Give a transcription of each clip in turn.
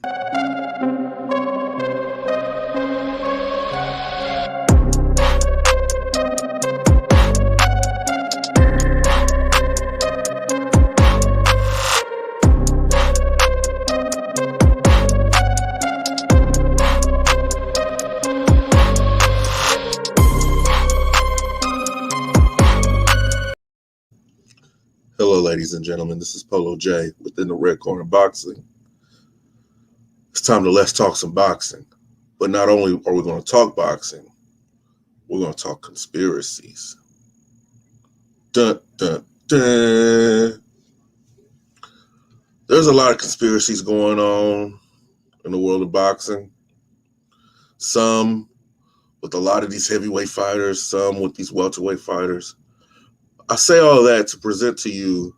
Hello, ladies and gentlemen. This is Polo J within the Red Corner Boxing. It's time to let's talk some boxing. But not only are we going to talk boxing, we're going to talk conspiracies. Dun, dun, dun. There's a lot of conspiracies going on in the world of boxing. Some with a lot of these heavyweight fighters, some with these welterweight fighters. I say all that to present to you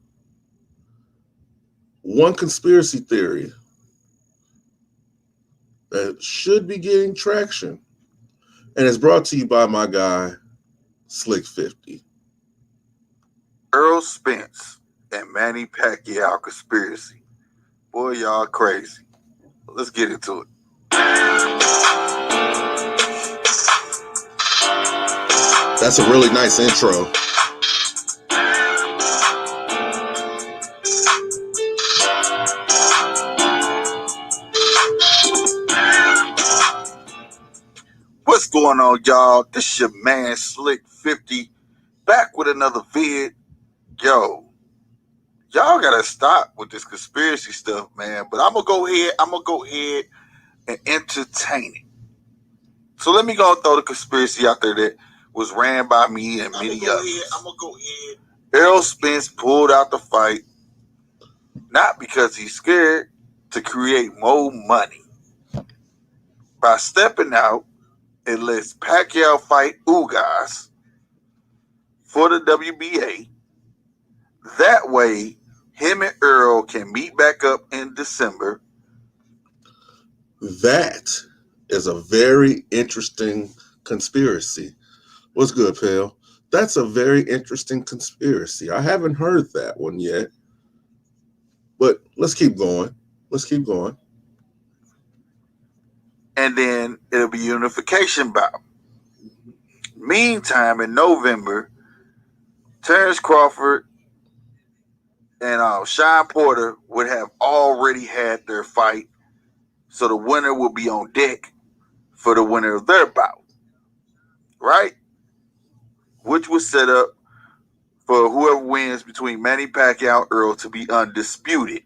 one conspiracy theory that should be getting traction, and it's brought to you by my guy, Slick 50. Earl Spence and Manny Pacquiao conspiracy. Boy, y'all crazy. Let's get into it. That's a really nice intro. What's going on, y'all? This your man Slick 50 back with another vid. Yo, y'all gotta stop with this conspiracy stuff, man. But I'm gonna go ahead and entertain it. So let me go throw the conspiracy out there that was ran by me and many others. Earl Spence pulled out the fight not because he's scared, to create more money. By stepping out, it lets Pacquiao fight Ugas for the WBA. That way, him and Earl can meet back up in December. That is a very interesting conspiracy. What's good, pal? That's a very interesting conspiracy. I haven't heard that one yet. But let's keep going. And then it'll be unification bout. Meantime, in November, Terence Crawford and Sean Porter would have already had their fight, so the winner will be on deck for the winner of their bout, right? Which was set up for whoever wins between Manny Pacquiao and Earl to be undisputed.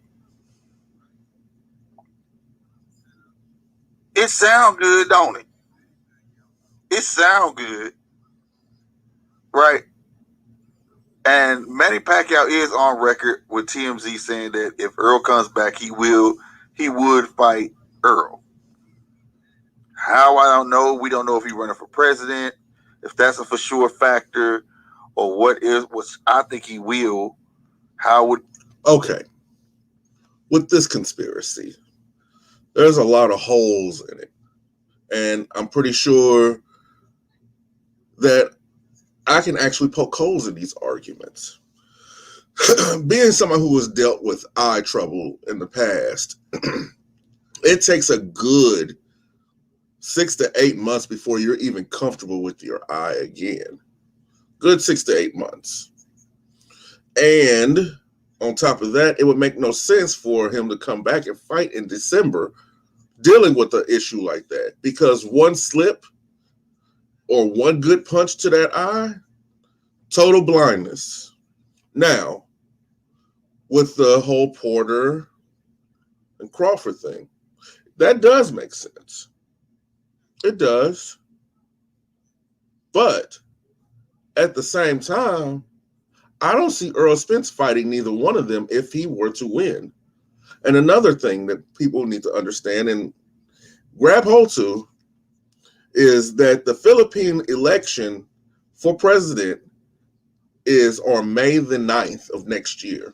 It sound good, don't it? It sound good, right? And Manny Pacquiao is on record with TMZ saying that if Earl comes back, he would fight Earl. How, I don't know. We don't know if he's running for president, if that's a for sure factor, or what I think he will. Okay. With this conspiracy, there's a lot of holes in it. And I'm pretty sure that I can actually poke holes in these arguments. Being someone who has dealt with eye trouble in the past, it takes a good 6 to 8 months before you're even comfortable with your eye again. Good 6 to 8 months. And on top of that, it would make no sense for him to come back and fight in December dealing with an issue like that, because one slip or one good punch to that eye, total blindness. Now, with the whole Porter and Crawford thing, that does make sense. It does. But at the same time, I don't see Earl Spence fighting neither one of them if he were to win. And another thing that people need to understand and grab hold to is that the Philippine election for president is on May the 9th of next year.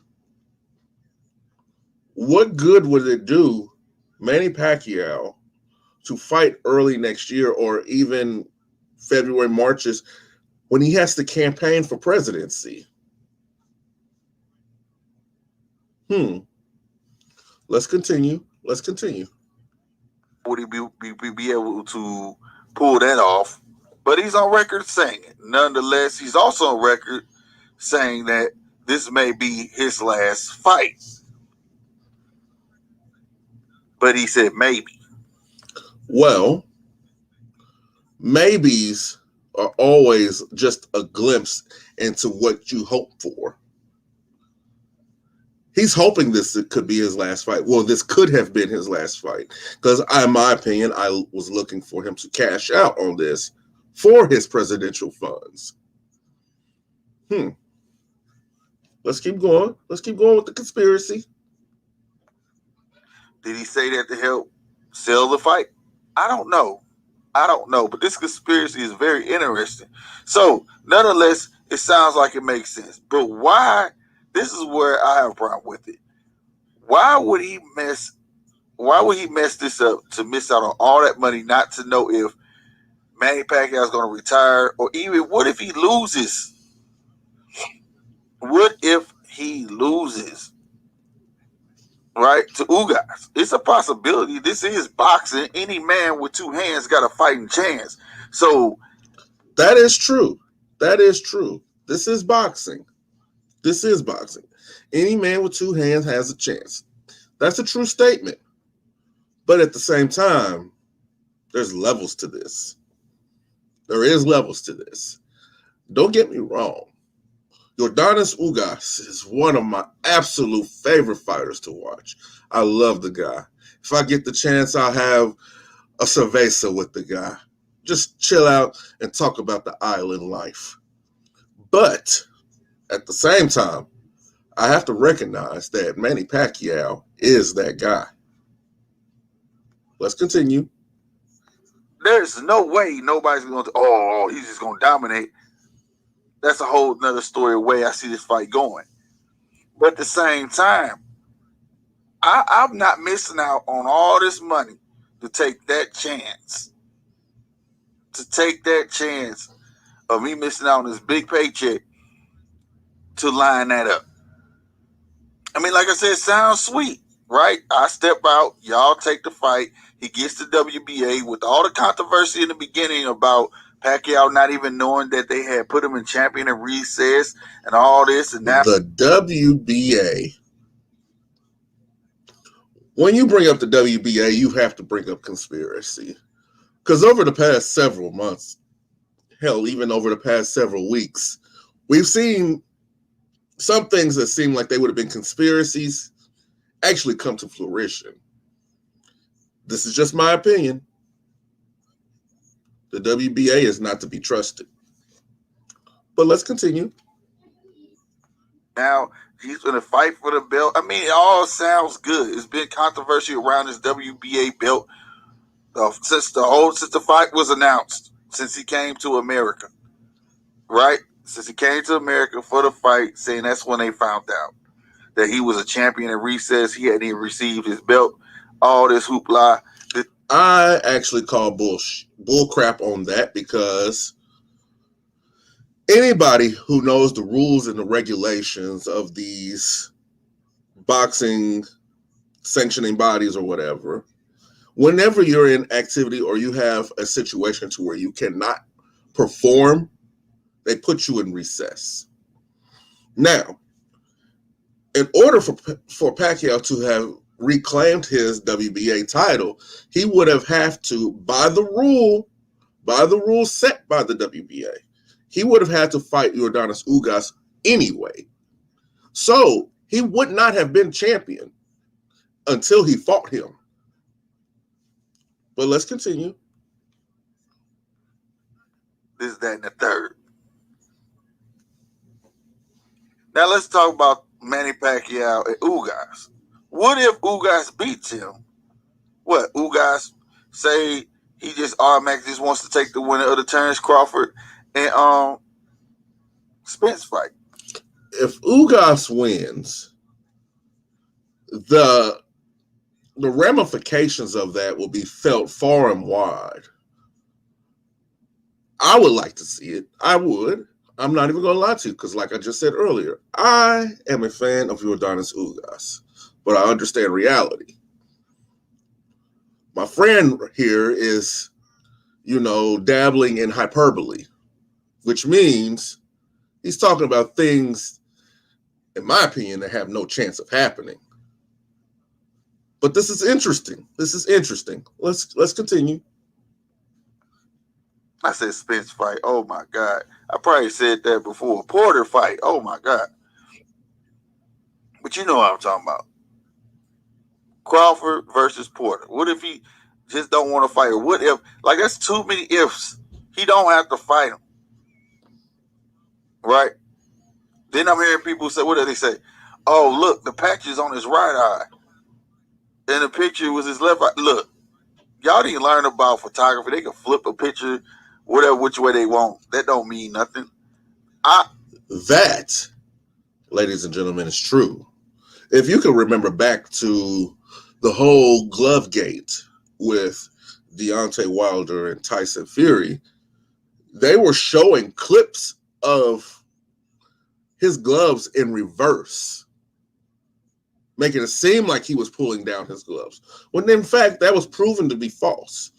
What good would it do Manny Pacquiao to fight early next year or even February, March, when he has to campaign for presidency? Let's continue. would he be able to pull that off? But he's on record saying it. Nonetheless, he's also on record saying that this may be his last fight. But he said maybe. Well, maybes are always just a glimpse into what you hope for. He's hoping this could be his last fight. Well, this could have been his last fight because, in my opinion, I was looking for him to cash out on this for his presidential funds. Let's keep going. Let's keep going with the conspiracy. Did he say that to help sell the fight? I don't know. But this conspiracy is very interesting. So, nonetheless, it sounds like it makes sense. But why? This is where I have a problem with it. Why would he mess this up to miss out on all that money, not to know if Manny Pacquiao is going to retire, or even what if he loses? What if he loses? Right, to Ugas. It's a possibility. This is boxing. Any man with two hands got a fighting chance. So that is true. That is true. This is boxing. This is boxing. Any man with two hands has a chance. That's a true statement. But at the same time, there's levels to this. There is levels to this. Don't get me wrong. Yordenis Ugas is one of my absolute favorite fighters to watch. I love the guy. If I get the chance, I'll have a cerveza with the guy. Just chill out and talk about the island life. But at the same time, I have to recognize that Manny Pacquiao is that guy. Let's continue. There's no way nobody's going to, he's just going to dominate. That's a whole nother story, the way I see this fight going. But at the same time, I'm not missing out on all this money to take that chance. To take that chance of me missing out on this big paycheck to line that up. I mean, like I said, it sounds sweet, right? I step out, y'all take the fight. He gets the WBA with all the controversy in the beginning about Pacquiao not even knowing that they had put him in champion in recess and all this. And now the WBA. When you bring up the WBA, you have to bring up conspiracy. Because over the past several months, hell, even over the past several weeks, we've seen some things that seem like they would have been conspiracies actually come to fruition. This is just my opinion. The WBA is not to be trusted. But let's continue. Now he's going to fight for the belt. I mean, it all sounds good. It's been controversy around this WBA belt since the fight was announced, since he came to America, right? Since he came to America for the fight, saying that's when they found out that he was a champion in recess. He hadn't even received his belt. All this hoopla. I actually call bull crap on that, because anybody who knows the rules and the regulations of these boxing sanctioning bodies or whatever, whenever you're in activity or you have a situation to where you cannot perform, they put you in recess. Now, in order for Pacquiao to have reclaimed his WBA title, he would have had to, by the rule set by the WBA, he would have had to fight Yordenis Ugas anyway. So he would not have been champion until he fought him. But let's continue. This, that, and the third. Now let's talk about Manny Pacquiao and Ugas. What if Ugas beats him? What, Ugas say he just automatically just wants to take the winner of the Terence Crawford and Spence fight? If Ugas wins, the ramifications of that will be felt far and wide. I would like to see it. I would. I'm not even going to lie to you, because like I just said earlier, I am a fan of Yordenis Ugas, but I understand reality. My my friend here is, dabbling in hyperbole, which means he's talking about things, in my opinion, that have no chance of happening. But this is interesting. Let's continue. I said Spence fight. Oh my God. I probably said that before. Porter fight. Oh my God. But you know what I'm talking about. Crawford versus Porter. What if he just don't want to fight? Or what if, like, that's too many ifs. He don't have to fight him. Right? Then I'm hearing people say, what do they say? Oh, look, the patch is on his right eye. And the picture was his left eye. Look, y'all didn't learn about photography. They can flip a picture whatever which way they want. That don't mean nothing. That, ladies and gentlemen, is true. If you can remember back to the whole glove gate with Deontay Wilder and Tyson Fury, they were showing clips of his gloves in reverse, making it seem like he was pulling down his gloves, when in fact that was proven to be false.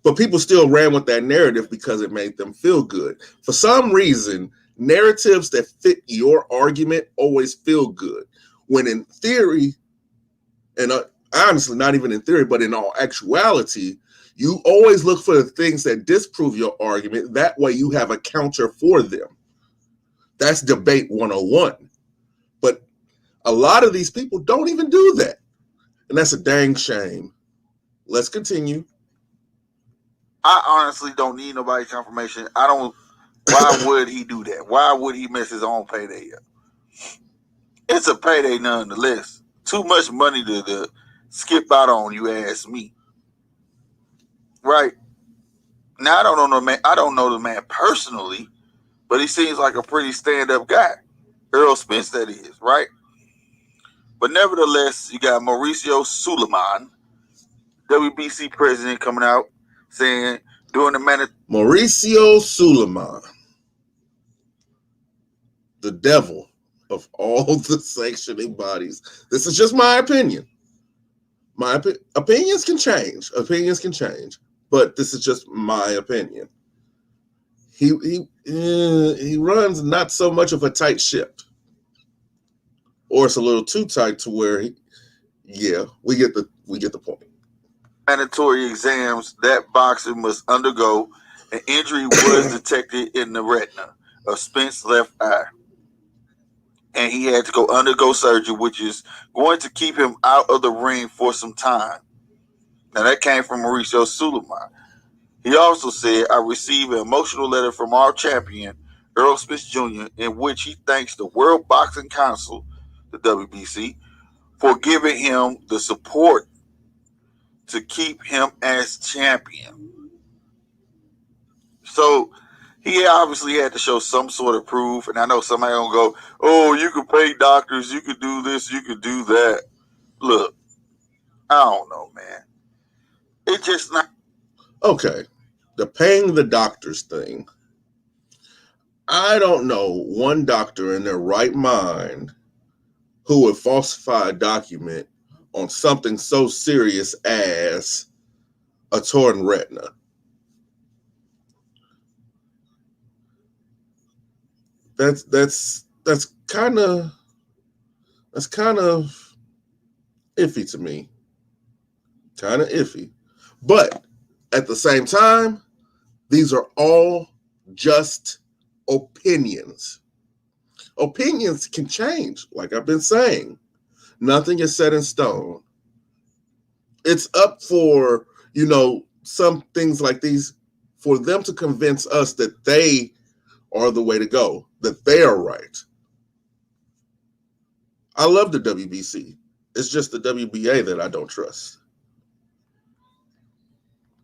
But people still ran with that narrative because it made them feel good. For some reason, narratives that fit your argument always feel good, when in theory, and honestly, not even in theory, but in all actuality, you always look for the things that disprove your argument. That way you have a counter for them. That's debate 101. But a lot of these people don't even do that. And that's a dang shame. Let's continue. I honestly don't need nobody's confirmation. Why would he do that? Why would he miss his own payday up? It's a payday nonetheless. Too much money to skip out on, you ask me. Right? Now, I don't know the man personally, but he seems like a pretty stand-up guy. Earl Spence, that is, right? But nevertheless, you got Mauricio Suleiman, WBC president, coming out saying during the Mauricio Suleiman, the devil of all the sanctioning bodies. This is just my opinion. My opinions can change. But this is just my opinion. He runs not so much of a tight ship, or it's a little too tight to where we get the point. Mandatory exams that boxer must undergo. An injury was detected in the retina of Spence's left eye, and he had to undergo surgery, which is going to keep him out of the ring for some time. Now, that came from Mauricio Suleiman. He also said, I received an emotional letter from our champion, Earl Spence Jr., in which he thanks the World Boxing Council, the WBC, for giving him the support to keep him as champion. So he obviously had to show some sort of proof. And I know somebody gonna go, oh, you could pay doctors, you could do this, you could do that. Look, I don't know, man. It's just not. Okay, the paying the doctors thing. I don't know one doctor in their right mind who would falsify a document on something so serious as a torn retina. That's kind of iffy to me. Kind of iffy. But at the same time, these are all just opinions. Opinions can change, like I've been saying. Nothing is set in stone. It's up for, some things like these, for them to convince us that they are the way to go, that they are right. I love the WBC. It's just the WBA that I don't trust.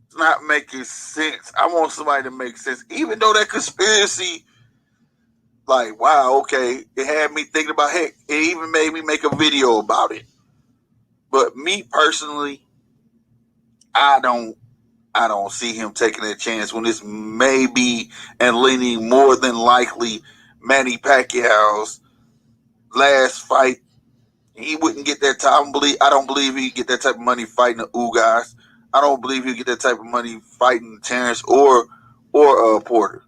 It's not making sense. I want somebody to make sense. Even though that conspiracy, like, wow, okay, it had me thinking about, heck, it even made me make a video about it. But me personally, I don't see him taking that chance when this may be and leaning more than likely Manny Pacquiao's last fight. He wouldn't get that time. I don't believe he'd get that type of money fighting the Ugas. I don't believe he'll get that type of money fighting Terence or Porter.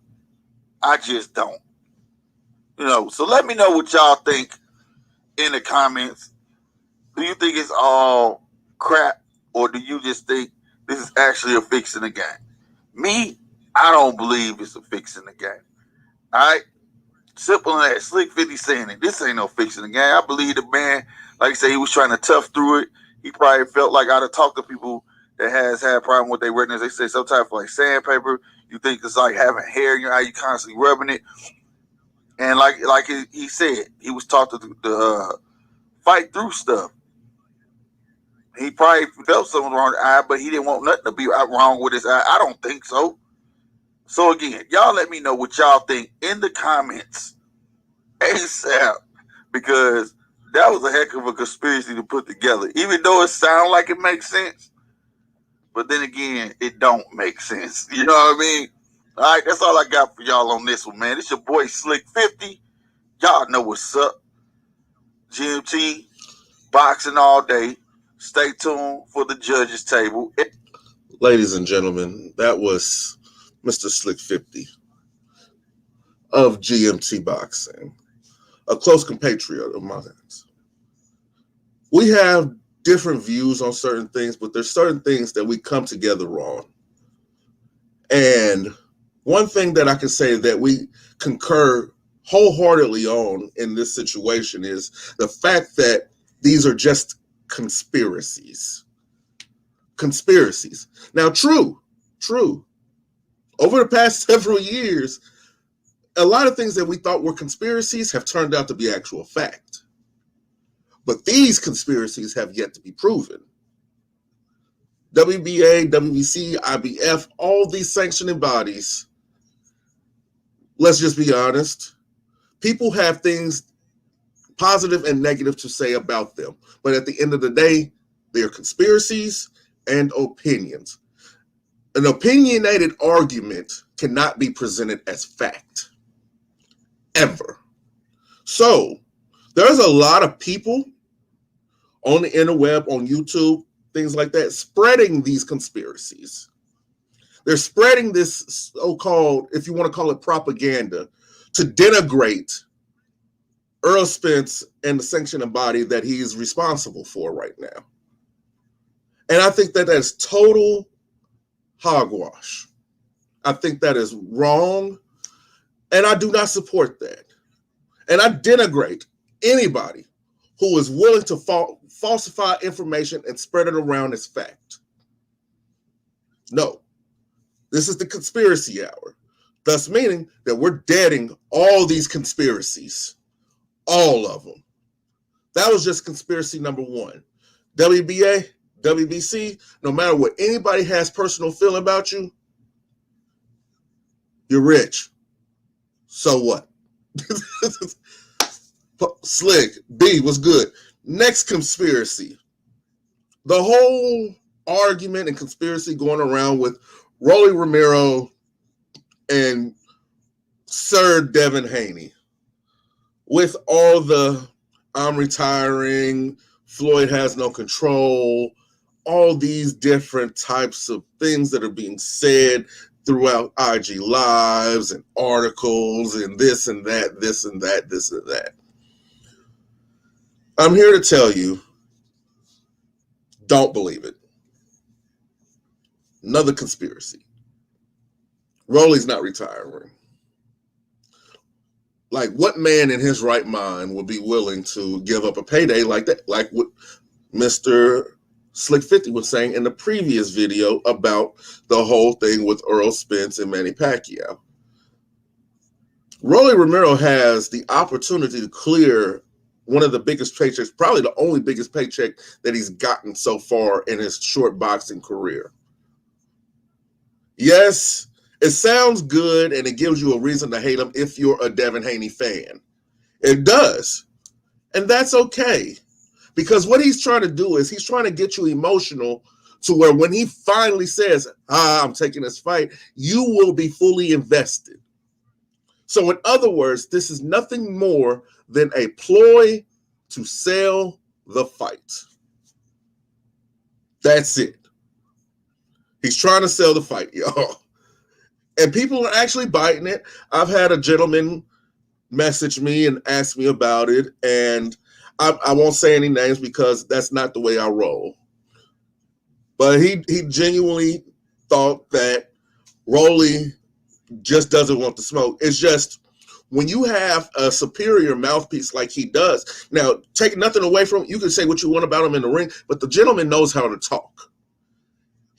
I just don't. So let me know what y'all think in the comments. Do you think it's all crap, or do you just think this is actually a fix in the game? Me, I don't believe it's a fix in the game. All right? Simple as that. Slick 50 saying it. This ain't no fix in the game. I believe the man, like I say, he was trying to tough through it. He probably felt like I'd have talked to people that has had a problem with their retinas. They say sometimes like sandpaper, you think it's like having hair in your eye, you constantly rubbing it. And like he said, he was taught to fight through stuff. He probably felt something wrong with the eye, but he didn't want nothing to be wrong with his eye. I don't think so. So again, y'all let me know what y'all think in the comments ASAP, because that was a heck of a conspiracy to put together. Even though it sounds like it makes sense, but then again, it don't make sense. You know what I mean? All right, that's all I got for y'all on this one, man. It's your boy Slick 50. Y'all know what's up. GMT, boxing all day. Stay tuned for the judges table. Ladies and gentlemen, that was Mr. Slick 50 of GMT Boxing, a close compatriot of mine. We have different views on certain things, but there's certain things that we come together on. And one thing that I can say that we concur wholeheartedly on in this situation is the fact that these are just conspiracies. Conspiracies. Now, true. Over the past several years, a lot of things that we thought were conspiracies have turned out to be actual fact. But these conspiracies have yet to be proven. WBA, WBC, IBF, all these sanctioning bodies, let's just be honest, people have things positive and negative to say about them. But at the end of the day, they are conspiracies and opinions. An opinionated argument cannot be presented as fact, ever. So there's a lot of people on the interweb, on YouTube, things like that, spreading these conspiracies. They're spreading this so-called, if you want to call it propaganda, to denigrate Earl Spence and the sanctioning body that he's responsible for right now. And I think that is total hogwash. I think that is wrong, and I do not support that. And I denigrate anybody who is willing to falsify information and spread it around as fact. No, this is the conspiracy hour, thus meaning that we're deading all these conspiracies, all of them. That was just conspiracy number one. WBA, WBC, no matter what anybody has personal feeling about you, you're rich. So what? Slick, B, what's good? Next conspiracy. The whole argument and conspiracy going around with Rolly Romero and Sir Devin Haney. With all the I'm retiring, Floyd has no control, all these different types of things that are being said throughout IG Lives and articles and this and that, this and that, this and that. I'm here to tell you, don't believe it. Another conspiracy. Rolly's not retiring. Like, what man in his right mind would be willing to give up a payday like that? Like what Mr. Slick 50 was saying in the previous video about the whole thing with Earl Spence and Manny Pacquiao. Rolly Romero has the opportunity to clear one of the biggest paychecks, probably the only biggest paycheck that he's gotten so far in his short boxing career. Yes, it sounds good and it gives you a reason to hate him if you're a Devin Haney fan. It does. And that's okay. Because what he's trying to do is he's trying to get you emotional to where when he finally says, I'm taking this fight, you will be fully invested. So in other words, this is nothing more than a ploy to sell the fight. That's it. He's trying to sell the fight, y'all. And people are actually biting it. I've had a gentleman message me and ask me about it, and I won't say any names because that's not the way I roll. But he genuinely thought that Rolly just doesn't want the smoke. It's just when you have a superior mouthpiece like he does, now take nothing away from him. You can say what you want about him in the ring, but the gentleman knows how to talk.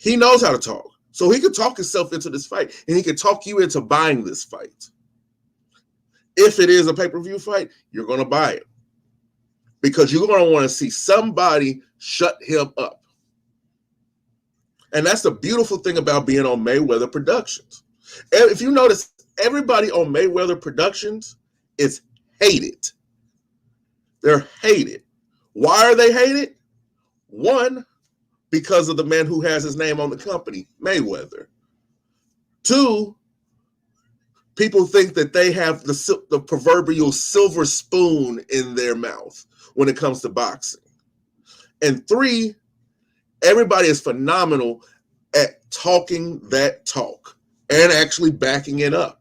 He knows how to talk. So he could talk himself into this fight, and he could talk you into buying this fight. If it is a pay-per-view fight, you're going to buy it because you're going to want to see somebody shut him up. And that's the beautiful thing about being on Mayweather Productions. If you notice, everybody on Mayweather Productions is hated. They're hated. Why are they hated? One, because of the man who has his name on the company, Mayweather. Two, people think that they have the proverbial silver spoon in their mouth when it comes to boxing. And three, everybody is phenomenal at talking that talk and actually backing it up.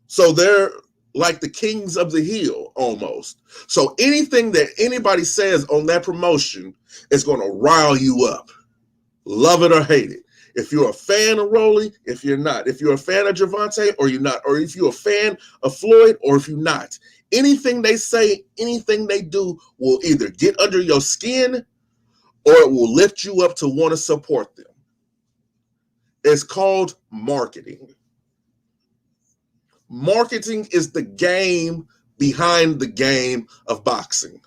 So they're like the kings of the hill almost. So anything that anybody says on that promotion is going to rile you up. Love it or hate it. If you're a fan of Rolly, if you're not. If you're a fan of Gervonta or you're not. Or if you're a fan of Floyd or if you're not. Anything they say, anything they do will either get under your skin or it will lift you up to want to support them. It's called marketing. Marketing is the game behind the game of boxing.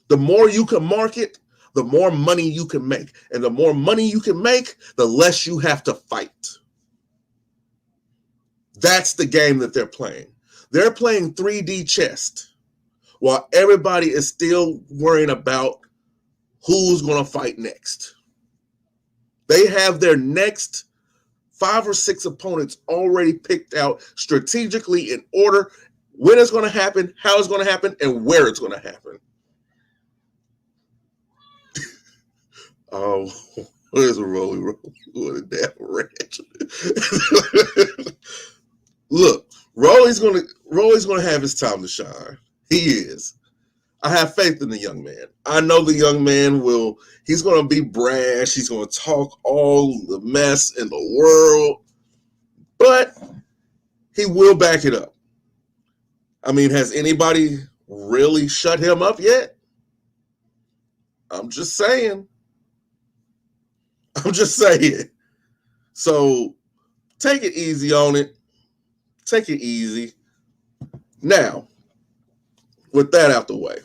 The more you can market, the more money you can make. And the more money you can make, the less you have to fight. That's the game that they're playing. They're playing 3D chess while everybody is still worrying about who's going to fight next. They have their next 5 or 6 opponents already picked out strategically in order when it's going to happen, how it's going to happen, and where it's going to happen. Oh, where's a Rolly Roll? What a damn ranch. Look, Rolly's gonna have his time to shine. He is. I have faith in the young man. I know the young man he's gonna be brash, he's gonna talk all the mess in the world, but he will back it up. I mean, has anybody really shut him up yet? I'm just saying. So take it easy on it. Take it easy. Now, with that out the way,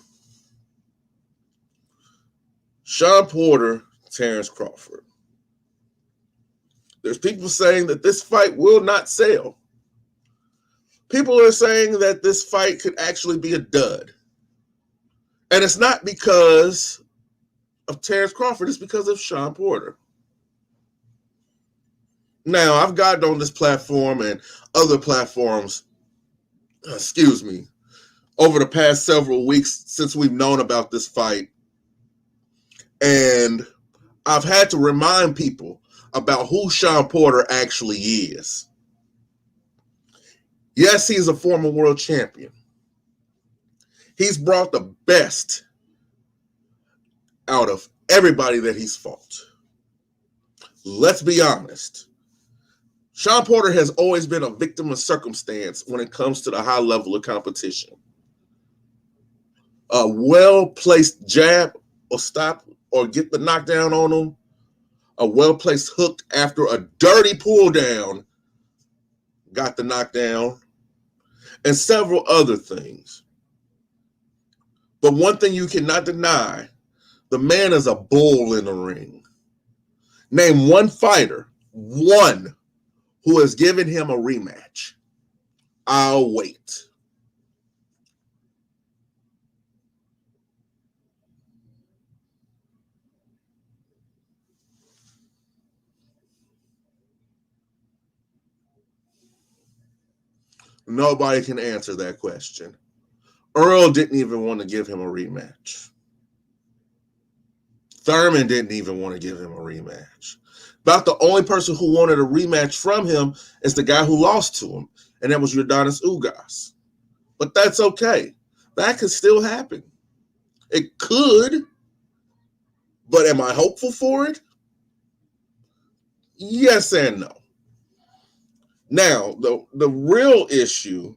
Shawn Porter, Terence Crawford. There's people saying that this fight will not sell. People are saying that this fight could actually be a dud. And it's not because of Terence Crawford, it's because of Shawn Porter. Now, I've gotten on this platform and other platforms, over the past several weeks since we've known about this fight. And I've had to remind people about who Shawn Porter actually is. Yes, he's a former world champion. He's brought the best out of everybody that he's fought. Let's be honest. Shawn Porter has always been a victim of circumstance when it comes to the high level of competition. A well-placed jab or stop or get the knockdown on him. A well-placed hook after a dirty pull down got the knockdown. And several other things. But one thing you cannot deny, the man is a bull in the ring. Name one fighter, one, who has given him a rematch. I'll wait. Nobody can answer that question. Earl didn't even want to give him a rematch. Thurman didn't even want to give him a rematch. About the only person who wanted a rematch from him is the guy who lost to him, and that was Yordanis Ugas. But that's okay. That could still happen. It could, but am I hopeful for it? Yes and no. Now, the real issue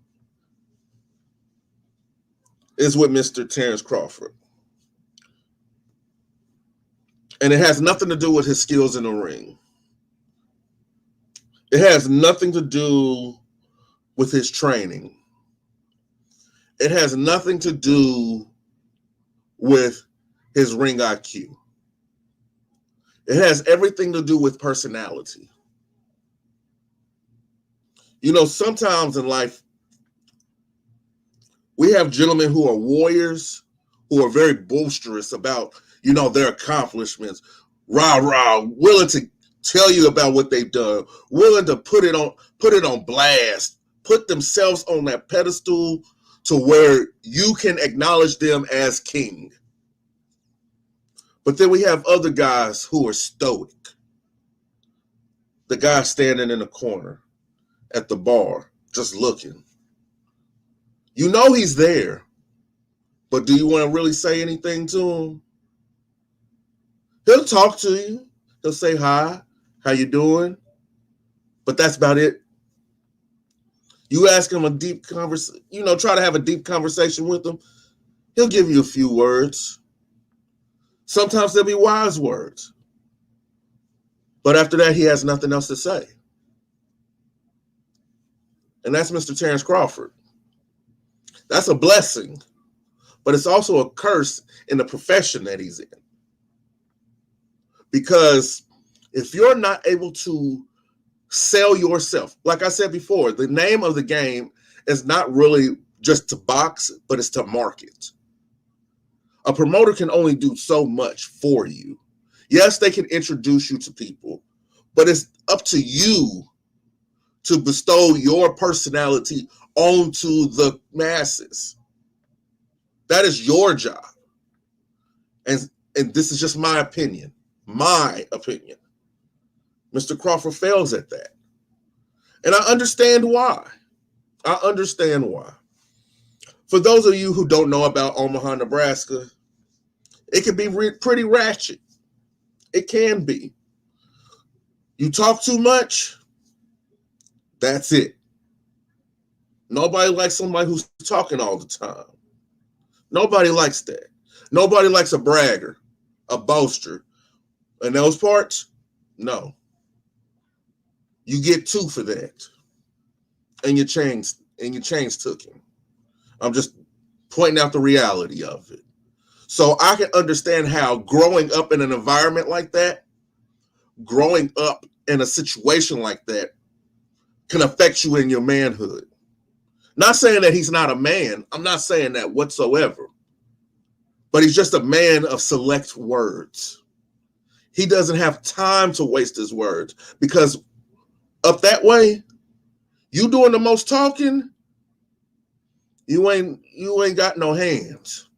is with Mr. Terence Crawford. And it has nothing to do with his skills in the ring. It has nothing to do with his training. It has nothing to do with his ring IQ. It has everything to do with personality. You know, sometimes in life, we have gentlemen who are warriors, who are very boisterous about, you know, their accomplishments, willing to tell you about what they've done, willing to put it on blast, put themselves on that pedestal to where you can acknowledge them as king. But then we have other guys who are stoic. The guy standing in the corner at the bar, just looking. You know he's there, but do you want to really say anything to him? He'll talk to you. He'll say hi, how you doing? But that's about it. You ask him a deep conversation, try to have a deep conversation with him. He'll give you a few words. Sometimes they'll be wise words. But after that, he has nothing else to say. And that's Mr. Terence Crawford. That's a blessing, but it's also a curse in the profession that he's in. Because if you're not able to sell yourself, like I said before, the name of the game is not really just to box, but it's to market. A promoter can only do so much for you. Yes, they can introduce you to people, but it's up to you to bestow your personality onto the masses. That is your job. And this is just my opinion. My opinion. Mr. Crawford fails at that. And I understand why. For those of you who don't know about Omaha, Nebraska, it can be pretty ratchet. It can be. You talk too much, that's it. Nobody likes somebody who's talking all the time. Nobody likes that. Nobody likes a bragger, a boaster. And those parts, no. You get 2 for that. And your chains took him. I'm just pointing out the reality of it. So I can understand how growing up in an environment like that, growing up in a situation like that, can affect you in your manhood. Not saying that he's not a man. I'm not saying that whatsoever. But he's just a man of select words. He doesn't have time to waste his words, because up that way, you doing the most talking, you ain't got no hands.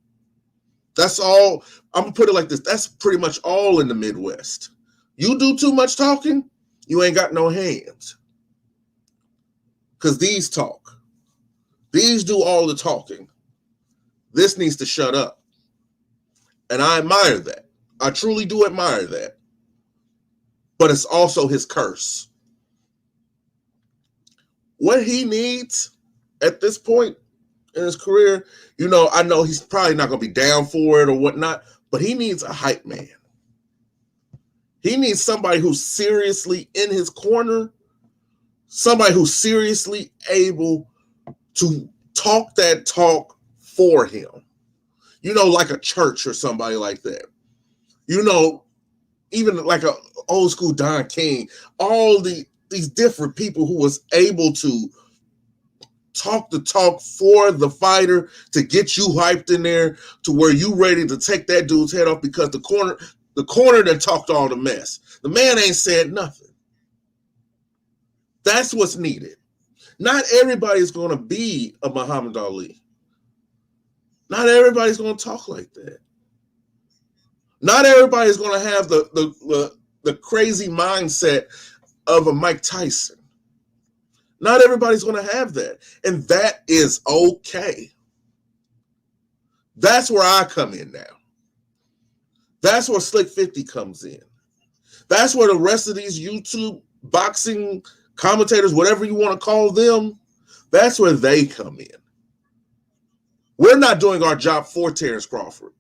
That's all. I'm gonna put it like this. That's pretty much all in the Midwest. You do too much talking, you ain't got no hands. Because these talk. These do all the talking. This needs to shut up. And I admire that. I truly do admire that. But it's also his curse. What he needs at this point in his career, I know he's probably not going to be down for it or whatnot, but he needs a hype man. He needs somebody who's seriously in his corner, somebody who's seriously able to talk that talk for him. Like a church or somebody like that. Even like an old school Don King, all these different people who was able to talk the talk for the fighter to get you hyped in there to where you ready to take that dude's head off, because the corner that talked all the mess. The man ain't said nothing. That's what's needed. Not everybody's going to be a Muhammad Ali. Not everybody's going to talk like that. Not everybody's going to have the crazy mindset of a Mike Tyson. Not everybody's going to have that. And that is okay. That's where I come in now. That's where Slick 50 comes in. That's where the rest of these YouTube boxing commentators, whatever you want to call them, that's where they come in. We're not doing our job for Terence Crawford.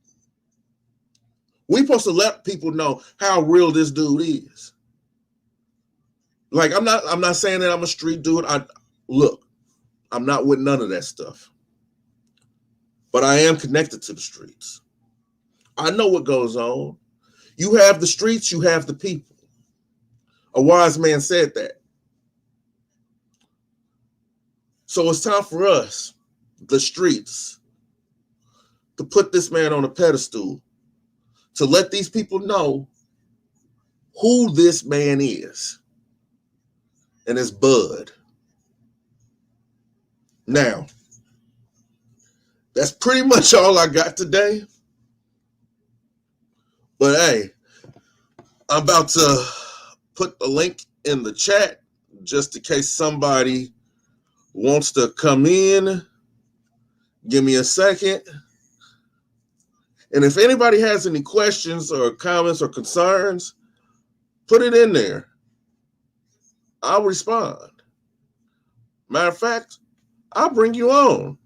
We're supposed to let people know how real this dude is. Like, I'm not saying that I'm a street dude. I'm not with none of that stuff. But I am connected to the streets. I know what goes on. You have the streets, you have the people. A wise man said that. So it's time for us, the streets, to put this man on a pedestal, to let these people know who this man is. And it's Bud. Now, that's pretty much all I got today. But hey, I'm about to put the link in the chat just in case somebody wants to come in. Give me a second. And if anybody has any questions or comments or concerns, put it in there. I'll respond. Matter of fact, I'll bring you on.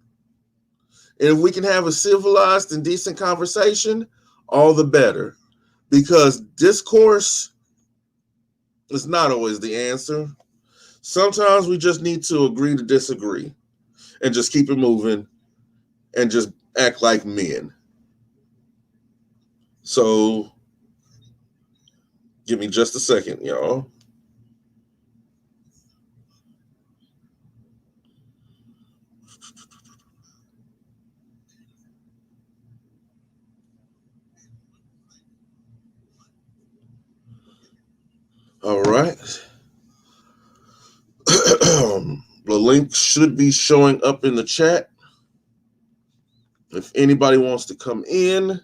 And if we can have a civilized and decent conversation, all the better. Because discourse is not always the answer. Sometimes we just need to agree to disagree and just keep it moving and just act like men. So, give me just a second, y'all. All right. The link should be showing up in the chat. If anybody wants to come in,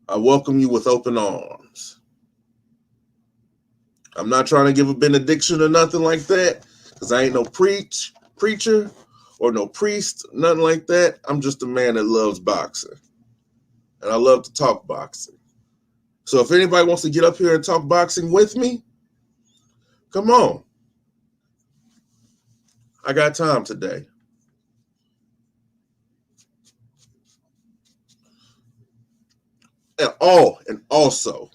I welcome you with open arms. I'm not trying to give a benediction or nothing like that, because I ain't no preacher or no priest, nothing like that. I'm just a man that loves boxing. And I love to talk boxing. So if anybody wants to get up here and talk boxing with me, come on. I got time today. And also,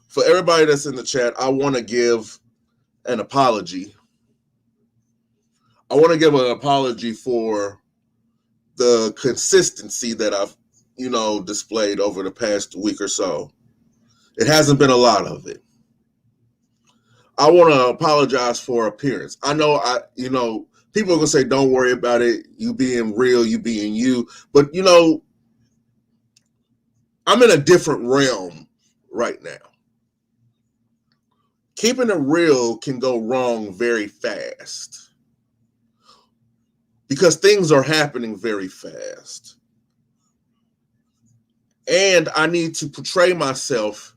for everybody that's in the chat, I want to give an apology. I want to give an apology for the consistency that I've, displayed over the past week or so. It hasn't been a lot of it. I want to apologize for appearance. I know people are going to say, don't worry about it. You being real, you being you. But, I'm in a different realm right now. Keeping it real can go wrong very fast because things are happening very fast. And I need to portray myself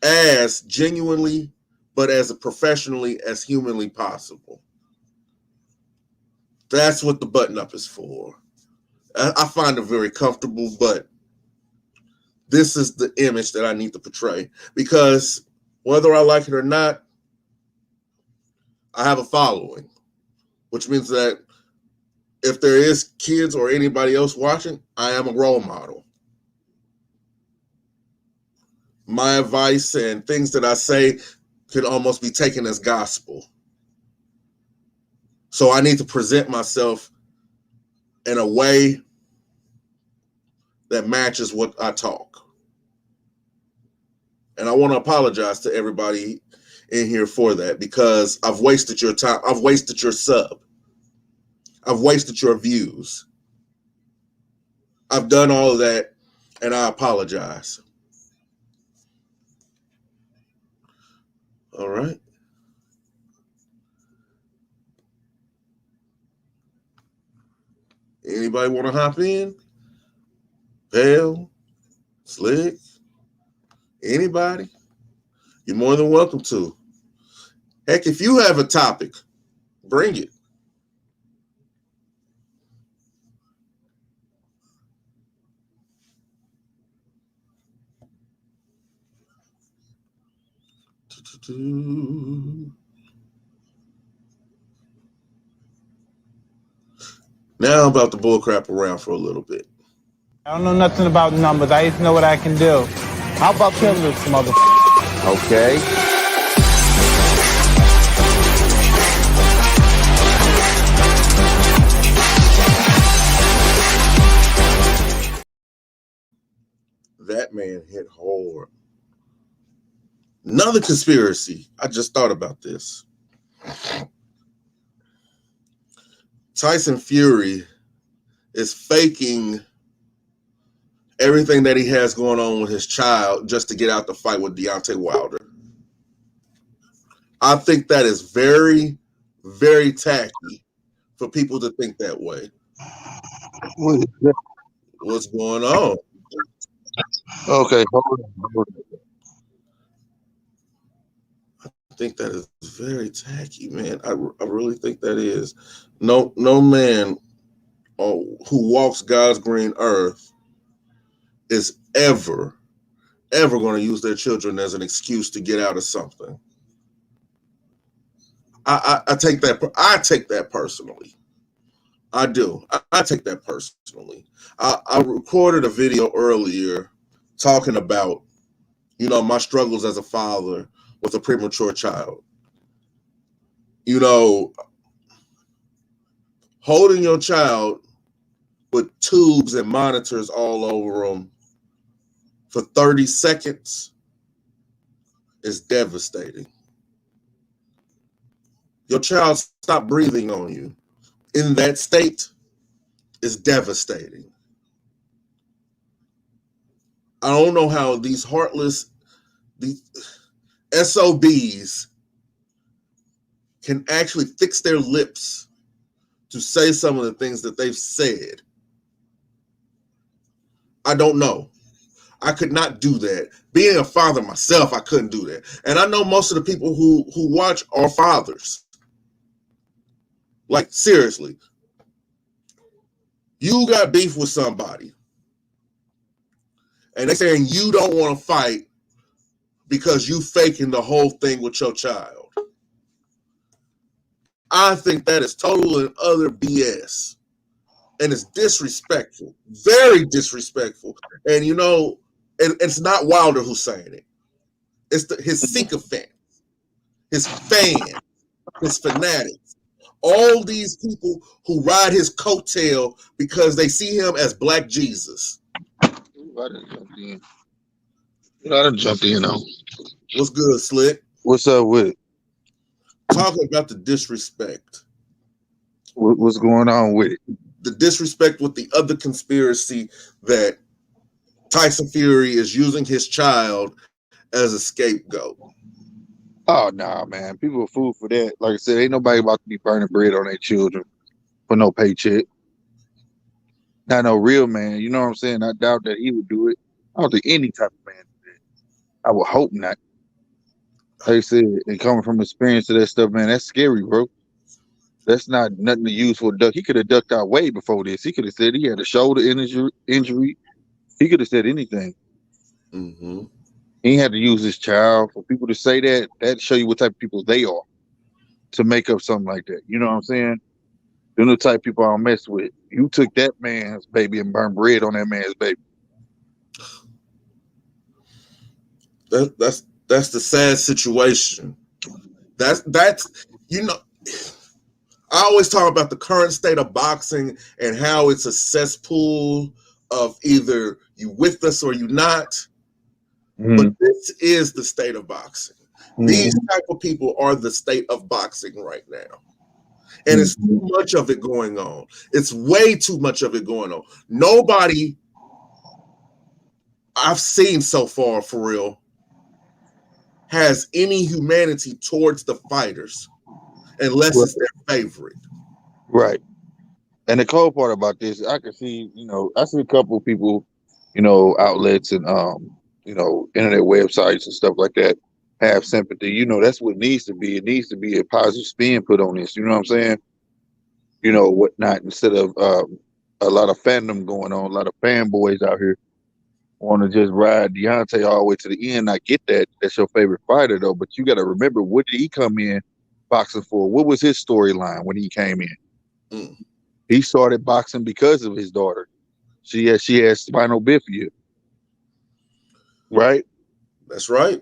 as genuinely, but as professionally as humanly possible. That's what the button up is for. I find it very comfortable, but this is the image that I need to portray because whether I like it or not, I have a following, which means that if there is kids or anybody else watching, I am a role model. My advice and things that I say can almost be taken as gospel. So I need to present myself in a way that matches what I talk. And I want to apologize to everybody in here for that because I've wasted your time. I've wasted your sub. I've wasted your views. I've done all of that, and I apologize. All right. Anybody want to hop in? Hell, Slick, anybody? You're more than welcome to. Heck, if you have a topic, bring it. Now I'm about to bullcrap around for a little bit. I don't know nothing about numbers. I just know what I can do. How about kill this motherfucker? Okay. That man hit hard. Another conspiracy. I just thought about this. Tyson Fury is faking everything that he has going on with his child just to get out the fight with Deontay Wilder. I think that is very, very tacky for people to think that way. What's going on? Okay, hold on. I think that is very tacky, man. I really think that is. No man who walks God's green earth is ever going to use their children as an excuse to get out of something. I take that personally. I do. I take that personally. I recorded a video earlier talking about, my struggles as a father with a premature child. Holding your child with tubes and monitors all over them for 30 seconds is devastating. Your child stopped breathing on you in that state is devastating. I don't know how these SOBs can actually fix their lips to say some of the things that they've said. I don't know. I could not do that. Being a father myself, I couldn't do that. And I know most of the people who watch are fathers. Like, seriously. You got beef with somebody. And they're saying you don't want to fight because you faking the whole thing with your child. I think that is total and utter BS. And it's disrespectful. Very disrespectful. And it's not Wilder who's saying it. It's his sycophants, his fans, his fanatics. All these people who ride his coattail because they see him as Black Jesus. I done jumped in on. What's good, Slick? What's up with it? Talking about the disrespect. What's going on with it? The disrespect with the other conspiracy that Tyson Fury is using his child as a scapegoat. Oh, nah, man. People are fool for that. Like I said, ain't nobody about to be burning bread on their children for no paycheck. Not no real man. You know what I'm saying? I doubt that he would do it. I don't think any type of man would do it. I would hope not. Like I said, and coming from experience of that stuff, man, that's scary, bro. That's not nothing to use for a duck. He could have ducked out way before this. He could have said he had a shoulder injury. He could have said anything. Mm-hmm. He had to use his child. For people to say that show you what type of people they are to make up something like that. You know what I'm saying? They're the type of people I don't mess with. You took that man's baby and burned bread on that man's baby. That's the sad situation. That's I always talk about the current state of boxing and how it's a cesspool of either you with us or you not. Mm-hmm. But this is the state of boxing. Mm-hmm. These type of people are the state of boxing right now. And it's too much of it going on. It's way too much of it going on. Nobody I've seen so far, for real, has any humanity towards the fighters unless it's their favorite. Right. And the cold part about this, I can see, I see a couple of people outlets and internet websites and stuff like that have sympathy. That's what it needs to be. It needs to be a positive spin put on this. You know what I'm saying? Whatnot, instead of a lot of fandom going on, a lot of fanboys out here want to just ride Deontay all the way to the end. I get that. That's your favorite fighter, though. But you got to remember, what did he come in boxing for? What was his storyline when he came in? Mm. He started boxing because of his daughter. She has spinal bifida, right? That's right.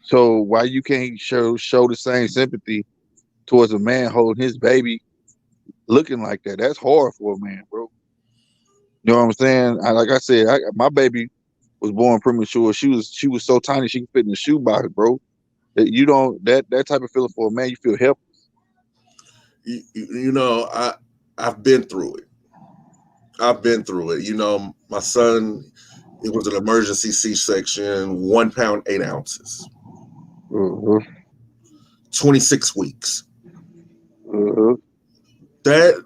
So why you can't show the same sympathy towards a man holding his baby looking like that? That's hard for a man, bro. You know what I'm saying? Like I said, my baby was born premature. She was so tiny she could fit in a shoebox, bro. That you don't that type of feeling for a man, you feel helpless. I've been through it. My son, it was an emergency C-section, 1 pound, 8 ounces, 26 weeks. That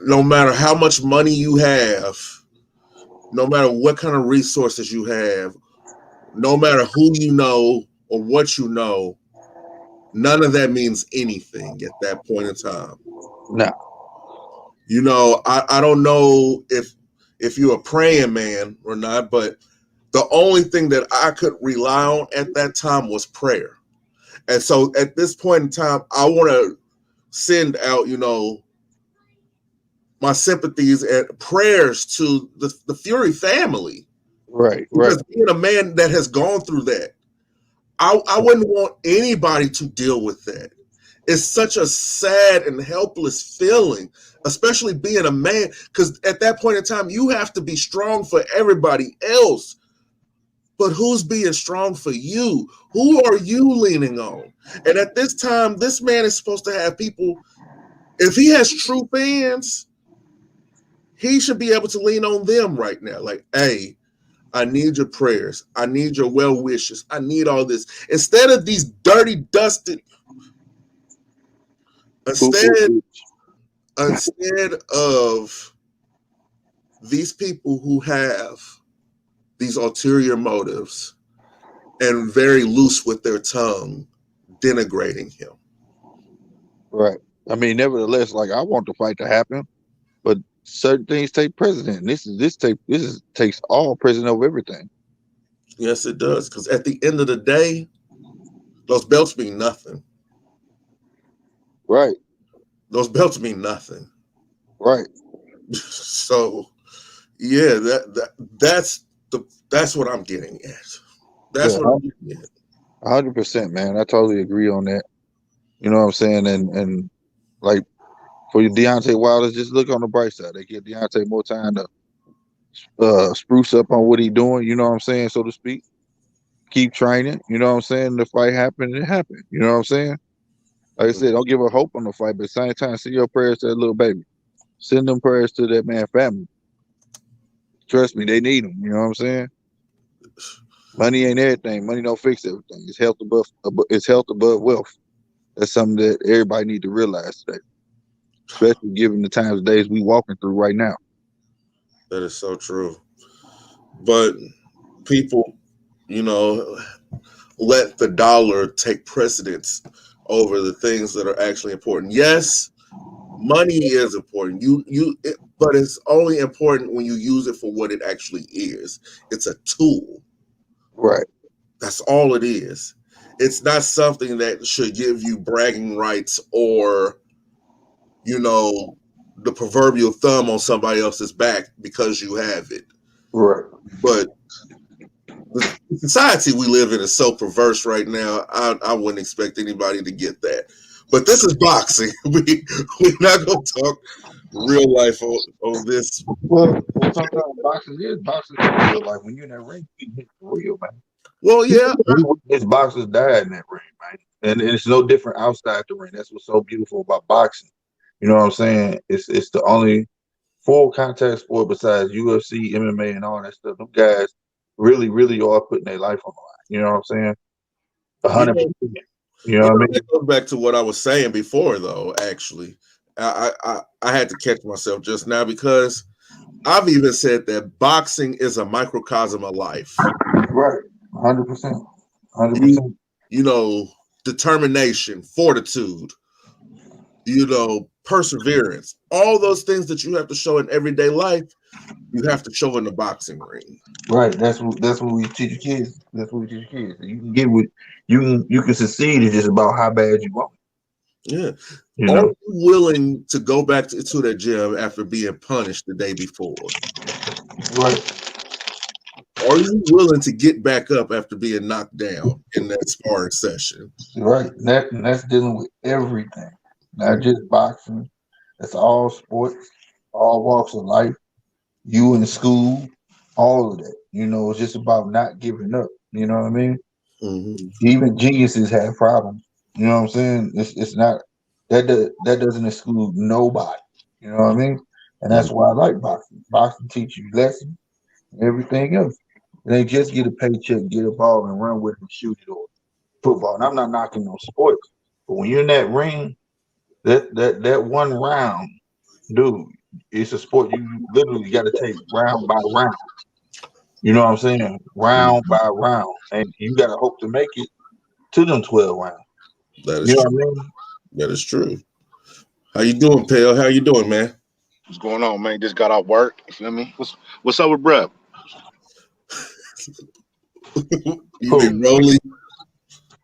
no matter how much money you have, no matter what kind of resources you have, no matter who you know or what you know, none of that means anything at that point in time. No. I don't know if you're a praying man or not, but the only thing that I could rely on at that time was prayer. And so at this point in time, I want to send out, my sympathies and prayers to the Fury family. Right. Because being a man that has gone through that, I wouldn't want anybody to deal with that. It's such a sad and helpless feeling, especially being a man, because at that point in time, you have to be strong for everybody else. But who's being strong for you? Who are you leaning on? And at this time, this man is supposed to have people, if he has true fans, he should be able to lean on them right now. Like, hey, I need your prayers. I need your well wishes. I need all this. Instead of these dirty, dusted, instead of these people who have these ulterior motives and very loose with their tongue, denigrating him. Right. I mean, nevertheless, like, I want the fight to happen, but certain things take precedent. This takes all precedent over everything. Yes, it does. Because at the end of the day, those belts mean nothing. Right. Those belts mean nothing. Right. So, yeah, that's what I'm getting at. That's what I'm getting at. 100%, man. I totally agree on that. You know what I'm saying? And like, for Deontay Wilder, just look on the bright side. They give Deontay more time to spruce up on what he's doing, you know what I'm saying, so to speak. Keep training, you know what I'm saying? The fight happened, it happened. You know what I'm saying? Like I said, don't give her hope on the fight, but at the same time, send your prayers to that little baby. Send them prayers to that man's family. Trust me, they need them. You know what I'm saying? Money ain't everything. Money don't fix everything. It's health above wealth. That's something that everybody need to realize today, especially given the times and days we walking through right now. That is so true. But people, let the dollar take precedence over the things that are actually important. Yes, money is important. But it's only important when you use it for what it actually is. It's a tool. Right. That's all it is. It's not something that should give you bragging rights or, the proverbial thumb on somebody else's back because you have it. Right. But the society we live in is so perverse right now. I wouldn't expect anybody to get that. But this is boxing. We're not going to talk real life on this. Well, sometimes boxing is real life. When you're in that ring, you hit real, man. Well, yeah. His boxers died in that ring, man. And it's no different outside the ring. That's what's so beautiful about boxing. You know what I'm saying? It's the only full contact sport besides UFC, MMA, and all that stuff. Them guys really, really are putting their life on the line. You know what I'm saying? 100%. You know what I mean? It goes back to what I was saying before, though. Actually, I had to catch myself just now because I've even said that boxing is a microcosm of life. Right, 100%, 100%. You know, determination, fortitude, perseverance, all those things that you have to show in everyday life, you have to show in the boxing ring. Right. That's what we teach kids. That's what we teach kids. You can get what you can succeed. It's just about how bad you want. Yeah. You Are know. you willing to go back to that gym after being punished the day before? Right. Are you willing to get back up after being knocked down in that sparring session? Right. That's dealing with everything, not just boxing. That's all sports, all walks of life. You in school, all of that. It's just about not giving up. You know what I mean? Mm-hmm. Even geniuses have problems. You know what I'm saying? It's not that doesn't exclude nobody. You know what I mean? And that's why I like boxing. Boxing teaches you lessons and everything else. It ain't just get a paycheck, get a ball, and run with it and shoot it, or football. And I'm not knocking on sports, but when you're in that ring, that one round, dude, it's a sport. You literally got to take round by round. You know what I'm saying? Round by round, and you got to hope to make it to them 12 rounds. That is You know true. what I mean? That is true. How you doing, Pale? How you doing, man? What's going on, man? Just got off work. You feel me? What's up with bruh? You mean Rolly?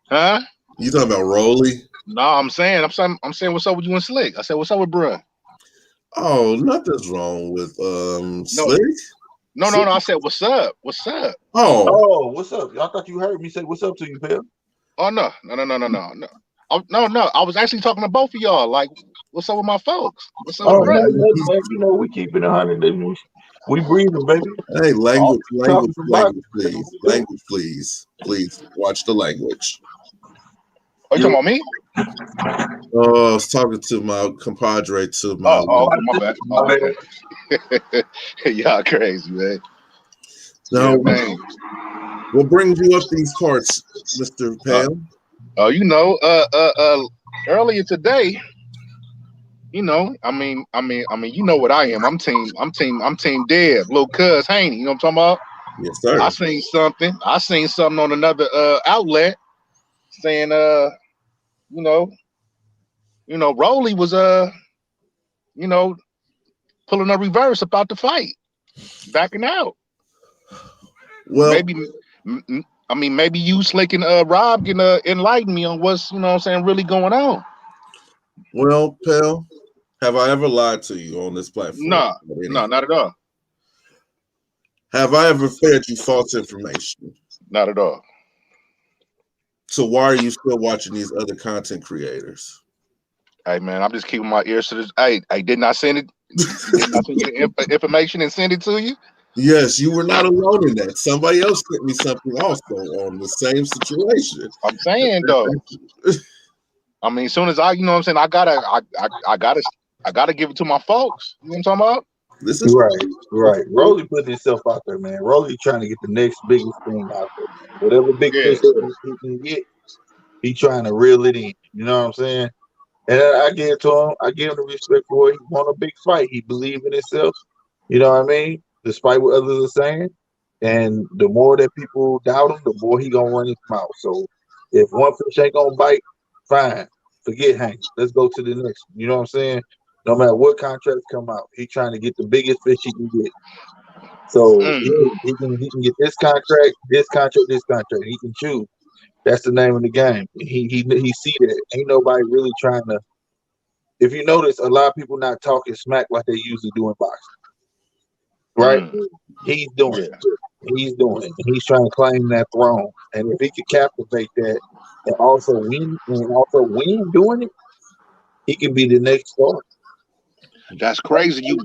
Huh? You talking about Rolly? No, I'm saying what's up with you and Slick. I said, what's up with bruh? Oh, nothing's wrong with Slick. No. I said, what's up? What's up? Oh, what's up? I thought you heard me say what's up to you, pal. Oh no. No. I was actually talking to both of y'all. Like, what's up with my folks? What's up with bruh? We keep it 100. We breathing, baby. Hey, language, please. Language, please. Watch the language. Are you talking about me? Oh, I was talking to my compadre, to my. My bad. Y'all crazy, man. Now, yeah, man. What brings you up these parts, Mr. Pale? Earlier today, you know what I am. I'm team Dev, little cuz Haney. You know what I'm talking about? Yes, sir. I seen something on another outlet saying Rolly was pulling a reverse about the fight, backing out. Well, maybe you, Slick, and Rob can enlighten me on what's really going on. Well, Pale, have I ever lied to you on this platform? No, not at all. Have I ever fed you false information? Not at all. So why are you still watching these other content creators? Hey man, I'm just keeping my ears to this. Hey, didn't I send it? Didn't I send you the information and send it to you? Yes, you were not alone in that. Somebody else sent me something also on the same situation. I'm saying though. I mean, as soon as I gotta give it to my folks. You know what I'm talking about? This is right. Rolly putting himself out there, man. Rolly trying to get the next biggest thing out there. Whatever big fish he can get, he trying to reel it in. You know what I'm saying? And I give it to him. I give him the respect for it. He won a big fight. He believed in himself. You know what I mean? Despite what others are saying. And the more that people doubt him, the more he gonna run his mouth. So if one fish ain't gonna bite, fine. Forget Hank. Let's go to the next one. You know what I'm saying? No matter what contracts come out, he's trying to get the biggest fish he can get. So he can get this contract. He can choose. That's the name of the game. He see that. Ain't nobody really trying to. If you notice, a lot of people not talking smack like they usually do in boxing. Right? He's doing it. He's doing it. He's trying to claim that throne. And if he could captivate that and also win doing it, he can be the next star. That's crazy. You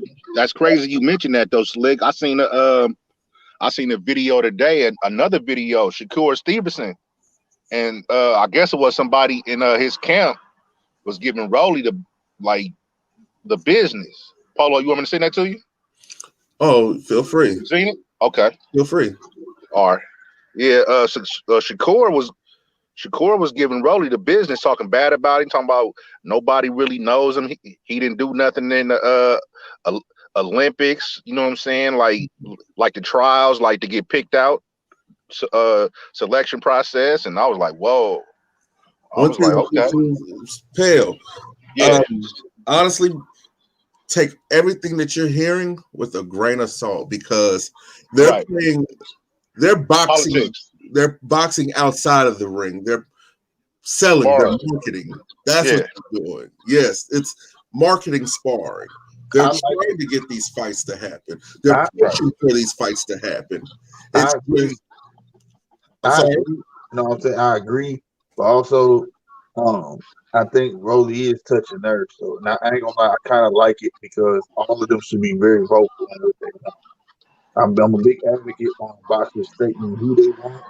mentioned that though, Slick. I seen a video today, and another video, Shakur Stevenson. And I guess it was somebody in his camp was giving Rolly the business. Polo, you want me to send that to you? Oh, feel free. You seen it? Okay. Feel free. All right. Yeah, Shakur was giving Rolly the business, talking bad about him, talking about nobody really knows him. He didn't do nothing in Olympics. You know what I'm saying? Like the trials, like to get picked out, selection process, and I was like, whoa. I One was like, thing okay, is pale. yeah, Honestly, take everything that you're hearing with a grain of salt because they're right. playing, they're boxing, Politics, they're boxing outside of the ring. They're selling, they're bars, marketing. That's what yeah, they're doing. Yes, it's marketing sparring. They're I like. trying to get these fights to happen. They're I right, pushing for these fights to happen. I It's agree. just, I'm I sorry. agree. No, I'm saying I agree, but also, I think Roly is touching nerves. So now I ain't gonna lie, I kind of like it because all of them should be very vocal on what they want. I'm a big advocate on boxers stating who they want.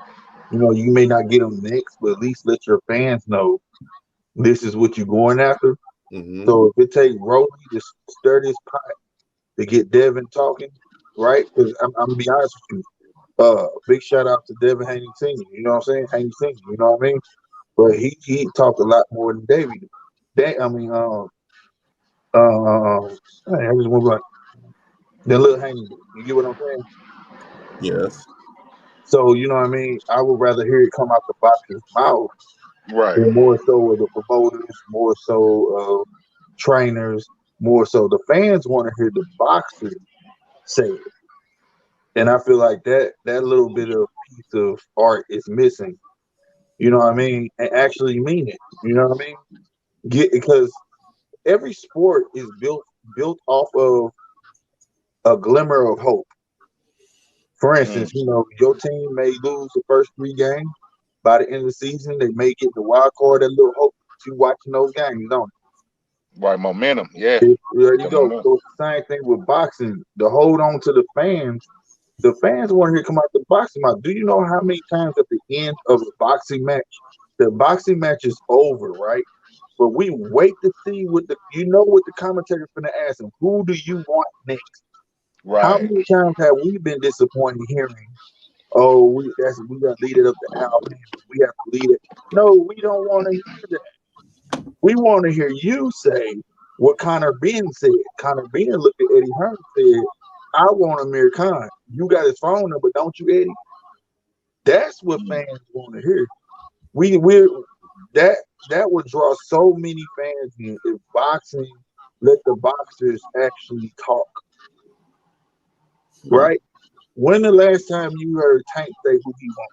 You know, you may not get them next, but at least let your fans know this is what you're going after. Mm-hmm. So if it takes Roly to stir this pot to get Devin talking, right? Because I'm gonna be honest with you. Big shout out to Devin Haney Senior. You know what I'm saying? Haney Senior. You know what I mean? But he talked a lot more than David. I mean, I just went like the little Haney. You get what I'm saying? Yes. So you know what I mean? I would rather hear it come out the boxer's mouth right, than more so of the promoters, more so of trainers, more so the fans want to hear the boxer say it. And I feel like that little bit of piece of art is missing. You know what I mean? And actually mean it. You know what I mean? Because every sport is built off of a glimmer of hope. For mm, instance, you know, your team may lose the first 3 games. By the end of the season, they may get the wild card, that little hope that you watching those games, don't right. Momentum, yeah, there you the go. momentum, So it's the same thing with boxing. To hold on to the fans want to hear come out the boxing match. Do you know how many times at the end of a boxing match, the boxing match is over, right? But we wait to see what what the commentator's gonna ask them. Who do you want next? How right. many times have we been disappointed hearing, oh, we gotta lead it up to Alabama. We have to lead it. No, we don't want to hear that. We want to hear you say what Connor Ben said. Connor Ben looked at Eddie Hearn and said, I want Amir Khan. You got his phone number, don't you, Eddie? That's what Mm, fans want to hear. We that that would draw so many fans in if boxing let the boxers actually talk, Mhm. right? When the last time you heard Tank say who he won?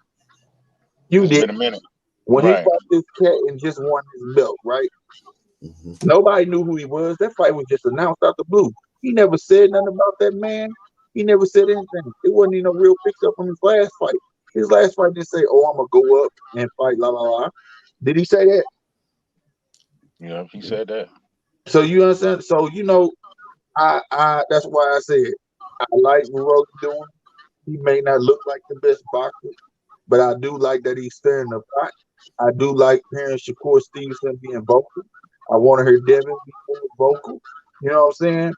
You it's did. been a minute, When he right? fought this cat and just won his belt, right? Mhm. Nobody knew who he was. That fight was just announced out the blue. He never said nothing about that man. He never said anything. It wasn't even a real fix up from his last fight. His last fight didn't say, "Oh, I'm gonna go up and fight." La la la. Did he say that? You know, he said that. So you understand? So you know, I that's why I said I like what Rogan's doing. He may not look like the best boxer, but I do like that he's stirring the pot. I do like hearing Shakur Stevenson being vocal. I want to hear Devin be more vocal. You know what I'm saying?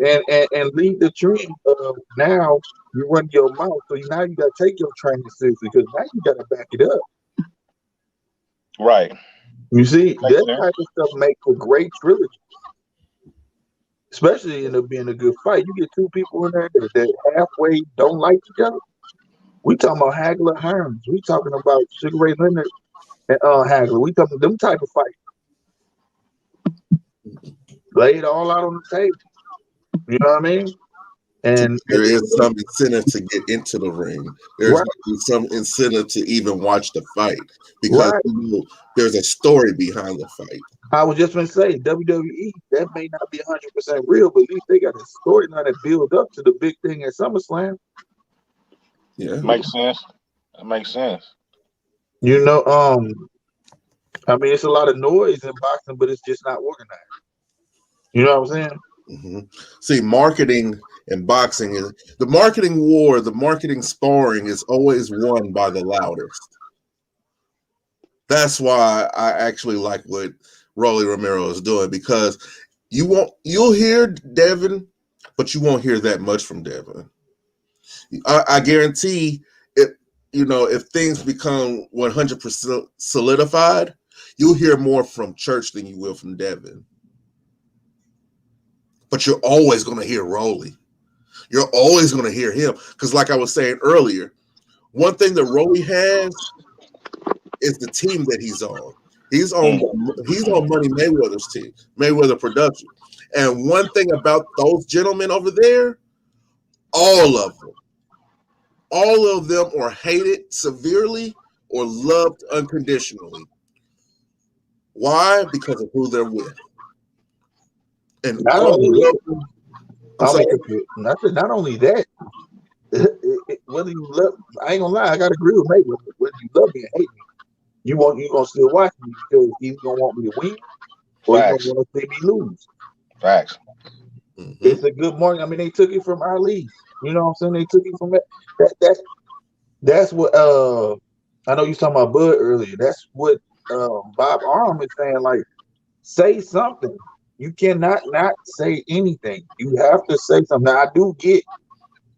And lead the trend of now you run your mouth. So now you got to take your training seriously because now you got to back it up. Right, You see, makes that sense. type of stuff make a great trilogy, especially end up being a good fight. You get two people in there that halfway don't like each other. We talking about Hagler Hearns. We talking about Sugar Ray Leonard and Hagler. We talking them type of fight. Lay it all out on the table. You know what I mean? And There is some incentive to get into the ring. There's right, going to be some incentive to even watch the fight because right. there's a story behind the fight. I was just gonna say WWE, that may not be 100% real, but at least they got a storyline that build up to the big thing at SummerSlam. Yeah. Makes sense. That makes sense. You know, I mean, it's a lot of noise in boxing, but it's just not organized. You know what I'm saying? Hmm. See, marketing and boxing is the marketing war, the marketing sparring is always won by the loudest. That's why I actually like what Rolly Romero is doing because you'll hear Devin, but you won't hear that much from Devin. I guarantee it. You know, if things become 100% solidified, you'll hear more from Church than you will from Devin. but you're always going to hear Rolly. You're always going to hear him because, like I was saying earlier, one thing that Rolly has is the team that he's on. He's on Money Mayweather's team, Mayweather Production. And one thing about those gentlemen over there, all of them are hated severely or loved unconditionally. Why? Because of who they're with. And Not only that, not only that, whether you love, I ain't gonna lie, I gotta agree with Mayweather. Whether you love me or hate me, you gonna still watch me because he's gonna want me to win or he's gonna want to see me lose. Facts. Mm-hmm. It's a good morning. I mean, they took it from Ali. You know what I'm saying? They took it from that. That's what I know you was talking about Bud earlier. That's what Bob Arm is saying. Like, say something. You cannot not say anything. You have to say something. Now, I do get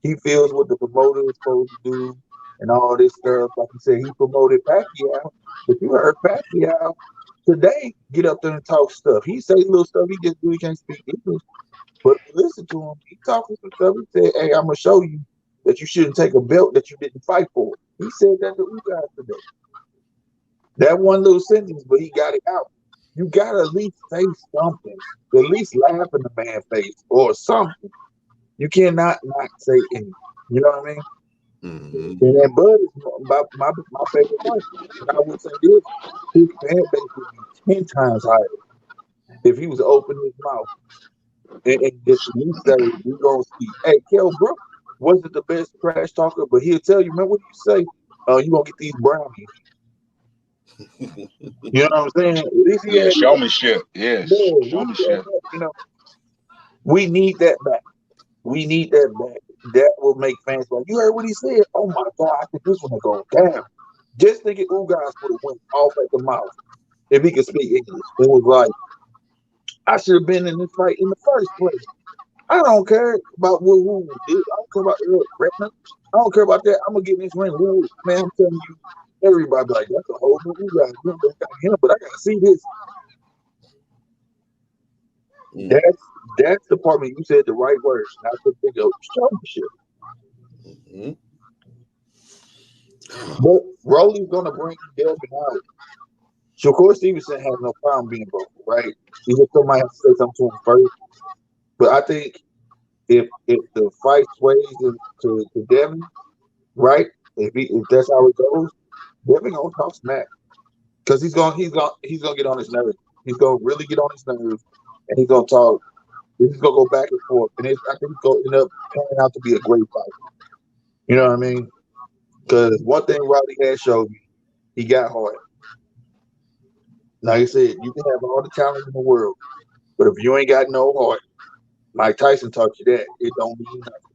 he feels what the promoter is supposed to do and all this stuff. Like he said, he promoted Pacquiao, but you heard Pacquiao today get up there and talk stuff. He say little stuff. He just really can't speak English. But if you listen to him, he talking some stuff. He said, "Hey, I'm gonna show you that you shouldn't take a belt that you didn't fight for." He said that to you guys today. That one little sentence, but he got it out. You gotta at least say something. At least laugh in the man's face or something. You cannot not say anything. You know what I mean? Mm-hmm. And then Bud is my favorite person. And I would say this: his fan base would be 10 times higher if he was open his mouth. And just you say, we gonna see. Hey, Kell Brook wasn't the best trash talker, but he'll tell you, man, what do you say? You gonna get these brownies. You know what I'm saying? At least he had Showmanship. Yes. Showmanship. You know, we need that back. We need that back. That will make fans like, you heard what he said? Oh my God, I think this one will go down. Just think it Ugas would have went off at the mouth if he could speak English. It was like, I should have been in this fight in the first place. I don't care about who did. I don't care about Retina. I don't care about that. I'm gonna get in this ring. Man, I'm telling you, everybody like that's a whole new guy. But I gotta see this. That's the part where you said the right words. Not to think of showmanship. But Rolly's gonna bring Devin out. Shakur Stevenson has no problem being vocal, right? He just somebody has to say something to him first. But I think if the fight sways to Devin, right? If that's how it goes, Devin gonna talk smack because he's gonna get on his nerves. He's gonna really get on his nerves, and he's gonna talk. He's gonna go back and forth, and I think it's gonna end up turning out to be a great fight. You know what I mean? Because one thing Roddy has showed me, he got hard. Like I said, you can have all the talent in the world, but if you ain't got no heart, Mike Tyson taught you that it don't mean nothing.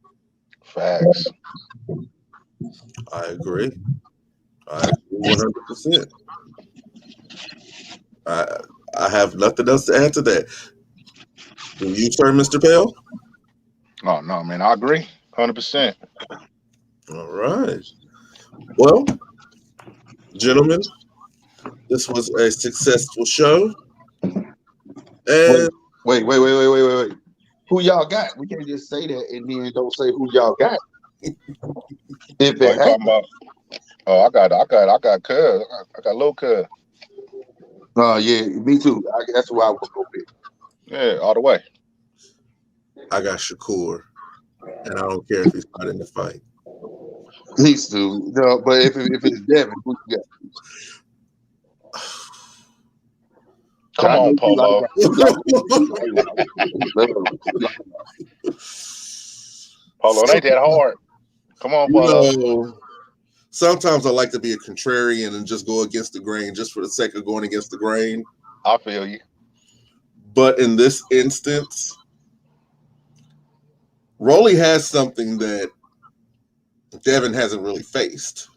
Facts. I agree 100%. I have nothing else to add to that. Do you turn, Mr. Pale? Oh no, man, I agree 100%. All right. Well, gentlemen, this was a successful show. And wait. Who y'all got? We can't just say that and then don't say who y'all got. If it talking about, I got Cuz. I got Lil Cuz. Yeah, me too. That's who I would go with. Yeah, all the way. I got Shakur, and I don't care if he's not in the fight. He's too. No, but if it's Devin, who you got? Come on, Polo. Polo, it ain't that hard. Come on, Polo. Sometimes I like to be a contrarian and just go against the grain just for the sake of going against the grain. I feel you. But in this instance, Rolly has something that Devin hasn't really faced.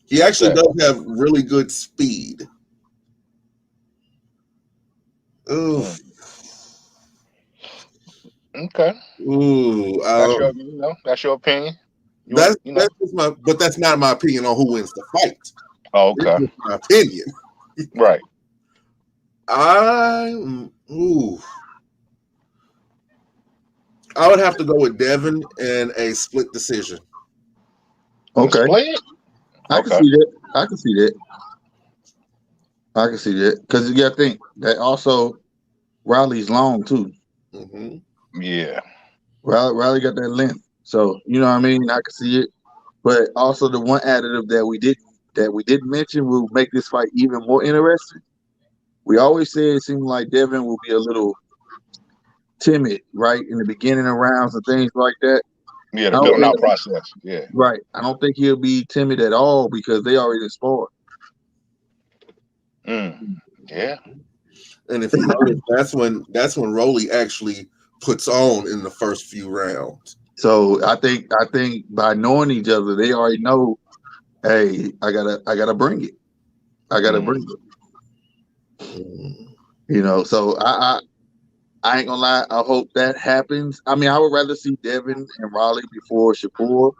He actually does have really good speed. Ooh. Okay. Ooh. That's your opinion. That's not my opinion on who wins the fight. Oh, okay. It's my opinion. Right. I would have to go with Devin in a split decision. Okay, Split? I can Okay. see that. I can see that. I can see that because you got to think that also Riley's long too. Hmm. Yeah. Riley got that length, so you know what I mean. I can see it, but also the one additive that we didn't mention will make this fight even more interesting. We always say it seemed like Devin will be a little timid, right, in the beginning of rounds and things like that. Yeah, I the don't building think, out process. Yeah. right. I don't think he'll be timid at all because they already sparred. Yeah. And if you notice, that's when Rolly actually puts on in the first few rounds. So I think by knowing each other, they already know. Hey, I gotta bring it. I gotta bring it. Mm. You know, so I ain't gonna lie. I hope that happens. I mean, I would rather see Devin and Raleigh before Shakur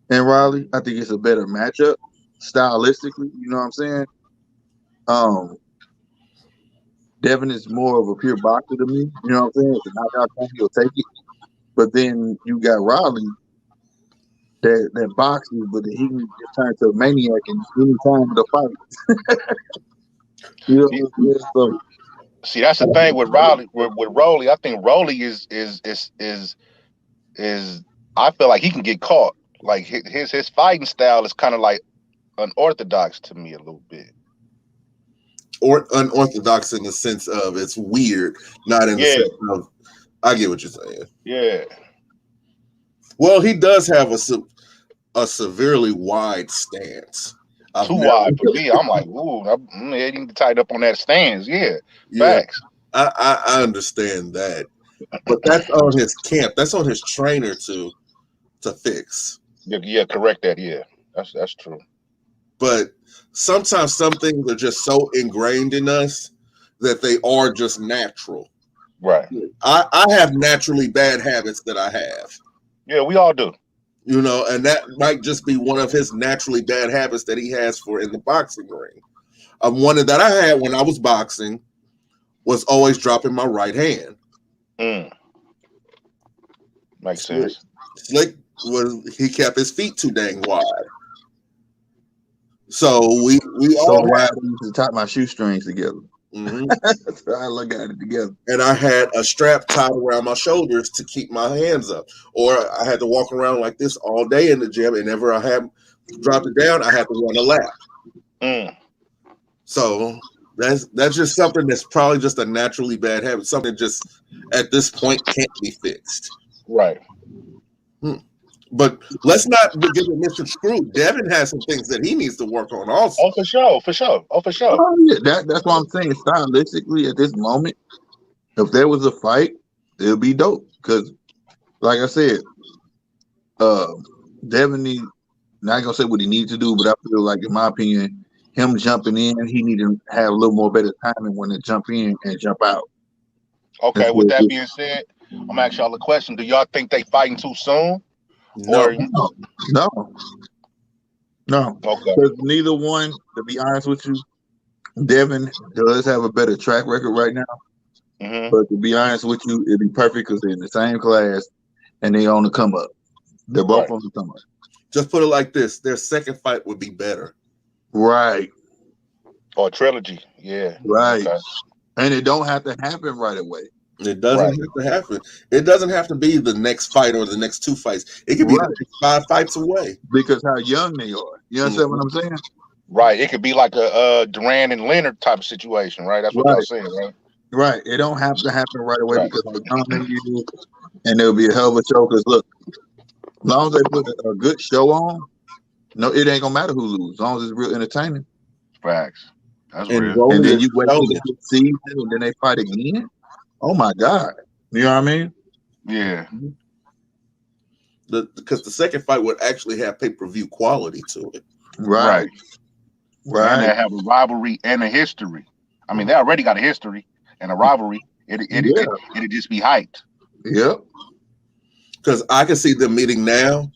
and Raleigh. I think it's a better matchup stylistically. You know what I'm saying? Devin is more of a pure boxer to me. You know what I'm saying? If a knockout comes, he'll take it. But then you got Raleigh that boxes, but he can just turn to a maniac in any time of the fight. You know See, what I'm saying? So see, that's the thing with Riley. With Rolly, I think Rolly is. I feel like he can get caught. Like his fighting style is kind of like unorthodox to me a little bit. Or unorthodox in the sense of it's weird, not in the Yeah. sense of I get what you're saying. Yeah. Well, he does have a severely wide stance. I've Too never, wide for me. I'm like, ooh, he need to tighten up on that stance. Yeah. yeah, Facts. I understand that, but that's on his camp. That's on his trainer to fix. Yeah, correct that. Yeah. That's true. But sometimes some things are just so ingrained in us that they are just natural. Right. I have naturally bad habits that I have. Yeah, we all do. You know, and that might just be one of his naturally bad habits that he has for in the boxing ring. One that I had when I was boxing was always dropping my right hand. Makes sense. Slick he kept his feet too dang wide. So we all why had, I used to tie my shoestrings together. mm-hmm. That's how I look at it together. And I had a strap tied around my shoulders to keep my hands up, or I had to walk around like this all day in the gym. And whenever I had dropped it down, I had to run a lap. So that's just something that's probably just a naturally bad habit. Something just at this point can't be fixed. Right. But let's not give it Mr. Screw. Devin has some things that he needs to work on also. Oh, for sure. For sure. Oh, for sure. Oh, yeah, that's what I'm saying. Stylistically, at this moment, if there was a fight, it would be dope. Because, like I said, Devin not gonna say what he needs to do, but I feel like, in my opinion, him jumping in, he need to have a little more better timing when to jump in and jump out. Okay. With that being said, I'm gonna ask y'all a question. Do y'all think they fighting too soon? No. No. Okay. Because neither one, to be honest with you, Devin does have a better track record right now. But to be honest with you, it'd be perfect because they're in the same class and they on the come up. They're both on the come up. Just put it like this: their second fight would be better. Right. Or trilogy. Yeah. Right. Okay. And it don't have to happen right away. It doesn't have to happen. It doesn't have to be the next fight or the next two fights. It could be the next 5 fights away. Because how young they are. You understand what I'm saying? Right. It could be like a Duran and Leonard type of situation, right? That's what y'all saying, right? Right. It don't have to happen right away because how young they are, and there'll be a hell of a show. Because look, as long as they put a good show on, no, it ain't gonna matter who loses, as long as it's real entertaining. Facts. That's And real. And then you wait till the good season, and then they fight again. Oh my God! You know what I mean? Yeah. Because the second fight would actually have pay-per-view quality to it. Right. And they have a rivalry and a history. I mean, they already got a history and a rivalry. It'd just be hyped. Yep. Because I can see them meeting now,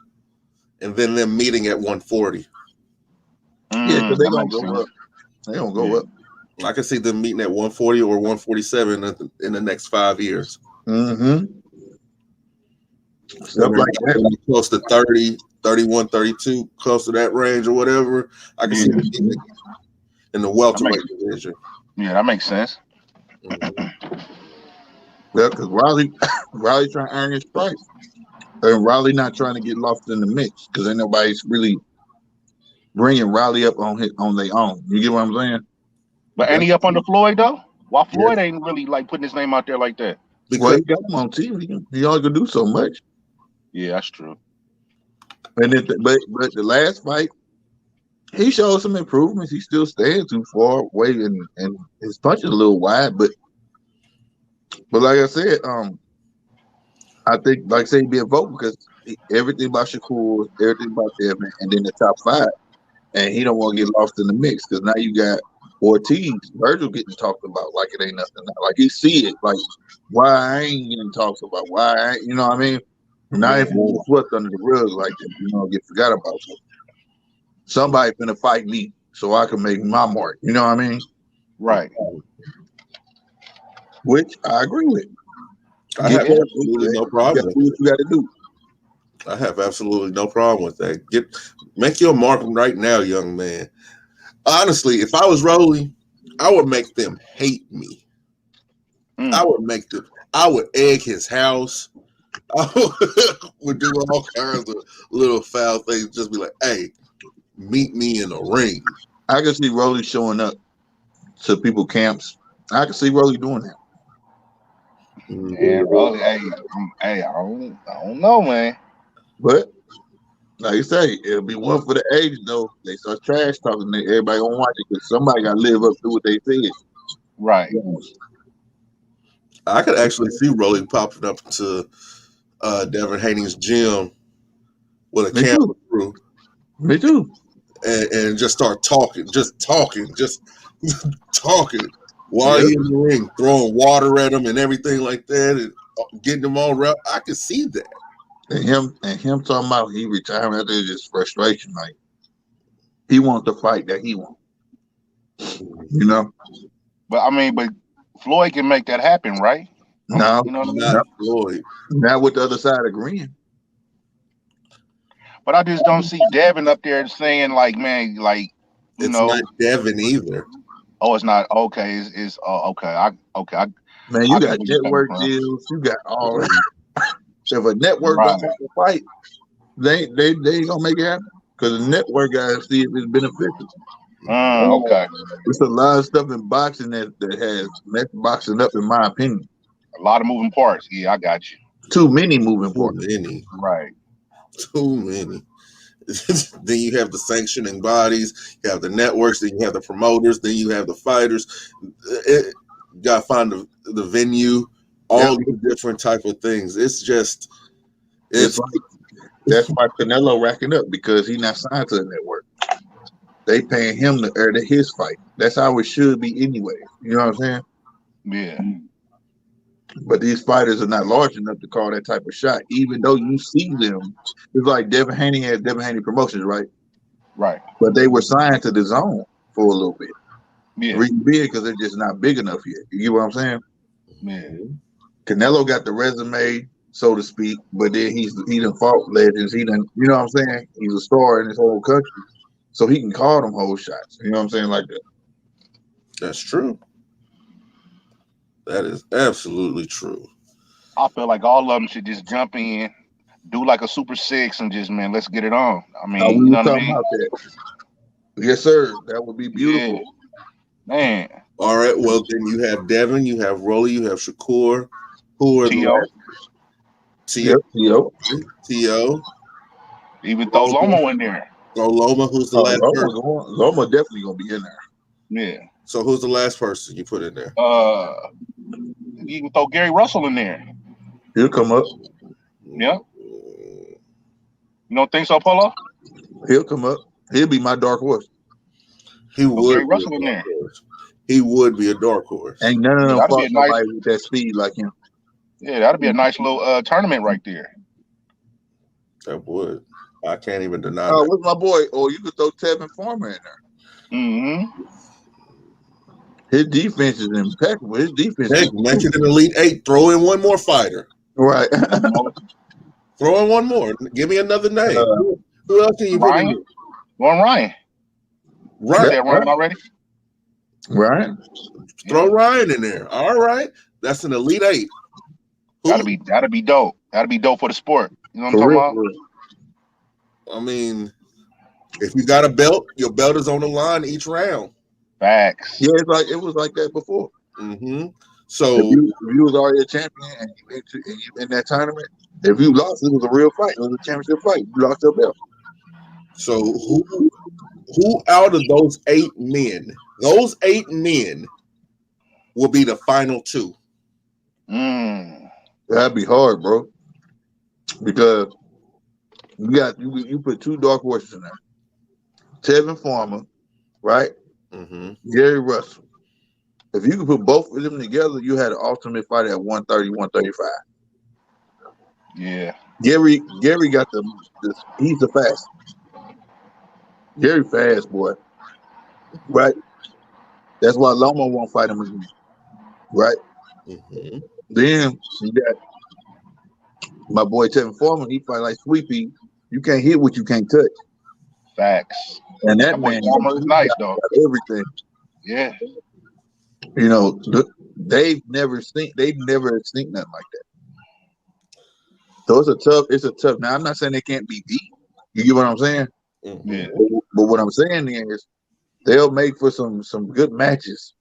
and then them meeting at 140. Yeah, because they're gonna go up. They're gonna go up. I can see them meeting at 140 or 147 in the next 5 years. Mm-hmm. Stuff like that. Close to 30, 31, 32, close to that range or whatever. I can see him in the welterweight division. Yeah, that makes sense. Yeah, because Riley trying to earn his price. And Riley not trying to get lost in the mix because ain't nobody's really bringing Riley up on their own. You get what I'm saying? But ain't he up under Floyd though? Why Floyd ain't really like putting his name out there like that? Because he got him on TV. He only can do so much. Yeah, that's true. And but the last fight, he showed some improvements. He still stands too far away and his punch is a little wide, but like I said, I think like say he'd be a vote because everything about Shakur, everything about Devin, and then the top 5, and he don't want to get lost in the mix because now you got Ortiz, Virgil getting talked about like it ain't nothing. Like he see it, like why I ain't getting talked about, why I ain't, you know what I mean? Now if you swept under the rug like that, you know, get forgot about it. Somebody finna fight me so I can make my mark. You know what I mean? Right. Which I agree with. I have absolutely no problem. Do what you got to do. I have absolutely no problem with that. Make your mark right now, young man. Honestly, if I was Rolly, I would make them hate me. I would egg his house. I would do all kinds of little foul things. Just be like, hey, meet me in a ring. I can see Rolly showing up to people camps. I can see Rolly doing that. And Rolly, I don't know, man. But like you say, it'll be one for the age though. They start trash talking, everybody gonna watch it because somebody gotta live up to what they said. Right. I could actually see Rolly popping up to Devin Haney's gym with a camera crew. Me too. And just start talking while he's in the ring, throwing water at him and everything like that, and getting them all around. I could see that. And him talking about he retired after just frustration, like he wants the fight that he wants. You know? But Floyd can make that happen, right? No, you know what not Floyd. Not with the other side agreeing. But I just don't see Devin up there saying like, man, like it's not Devin either. Oh, it's not. Okay, it's okay. Man, you got network deals. You got all that. If a network don't make a fight, they ain't gonna make it happen because the network guys see if it's beneficial. Okay. There's a lot of stuff in boxing that has messed boxing up, in my opinion. A lot of moving parts. Yeah, I got you. Too many moving parts. Right. Too many. Then you have the sanctioning bodies, you have the networks, then you have the promoters, then you have the fighters. You gotta find the venue, all the different type of things. It's that's why Canelo racking up because he's not signed to the network. They paying him to earn his fight. That's how it should be anyway. You know what I'm saying? Yeah. But these fighters are not large enough to call that type of shot, even though you see them. It's like Devin Haney had Devin Haney Promotions, right? Right. But they were signed to the zone for a little bit. Yeah. Reason being because they're just not big enough yet. You get what I'm saying? Yeah. Canelo got the resume, so to speak, but then he done fought legends. He done, you know what I'm saying? He's a star in this whole country. So he can call them whole shots. You know what I'm saying? Like that. That's true. That is absolutely true. I feel like all of them should just jump in, do like a Super 6, and just, man, let's get it on. I mean, you know what I mean? About that. Yes, sir. That would be beautiful. Yeah. Man. All right. Well, then you have Devin, you have Rolly, you have Shakur. Who are T.O. T.O. Even throw Loma in there. Throw Loma, who's the last person? Loma definitely going to be in there. Yeah. So who's the last person you put in there? You can throw Gary Russell in there. He'll come up. Yeah. You don't think so, Polo? He'll come up. He'll be my dark horse. He would. Gary Russell in there. He would be a dark horse. Ain't none of them fought somebody with that speed like him. Yeah, that'd be a nice little tournament right there. That would. I can't even deny that. What's my boy? Or you could throw Tevin Farmer in there. Mm-hmm. His defense is impeccable. His defense. Hey, make it an Elite 8. Throw in one more fighter. Right. Throw in one more. Give me another name. Who else can you put in Ryan. there? One Ryan. You Ryan. said Ryan already? Right. Throw Ryan in there. All right. That's an Elite Eight. That'll be dope. That'll be dope for the sport. You know what I'm For talking real. about? I mean, if you got a belt, your belt is on the line each round. Facts. Yeah, it was like that before. Mm-hmm. So if you was already a champion and you in that tournament, if you lost, it was a real fight. It was a championship fight. You lost your belt. So who out of those 8 men will be the final 2? That'd be hard, bro. Because you put 2 dark horses in there. Tevin Farmer, right? Mm-hmm. Gary Russell. If you could put both of them together, you had an ultimate fight at 130, 135. Yeah. Gary got he's the fast. Gary fast, boy. Right? That's why Loma won't fight him again. Right? Mm-hmm. Then you got my boy Tevin Foreman. He fight like Sweepy. You can't hit what you can't touch. Facts. And that man is nice though. Everything. Yeah. You know, they've never seen nothing like that. So it's a tough. Now I'm not saying they can't be beat. You get what I'm saying? Mm-hmm. Yeah. But what I'm saying is they'll make for some good matches.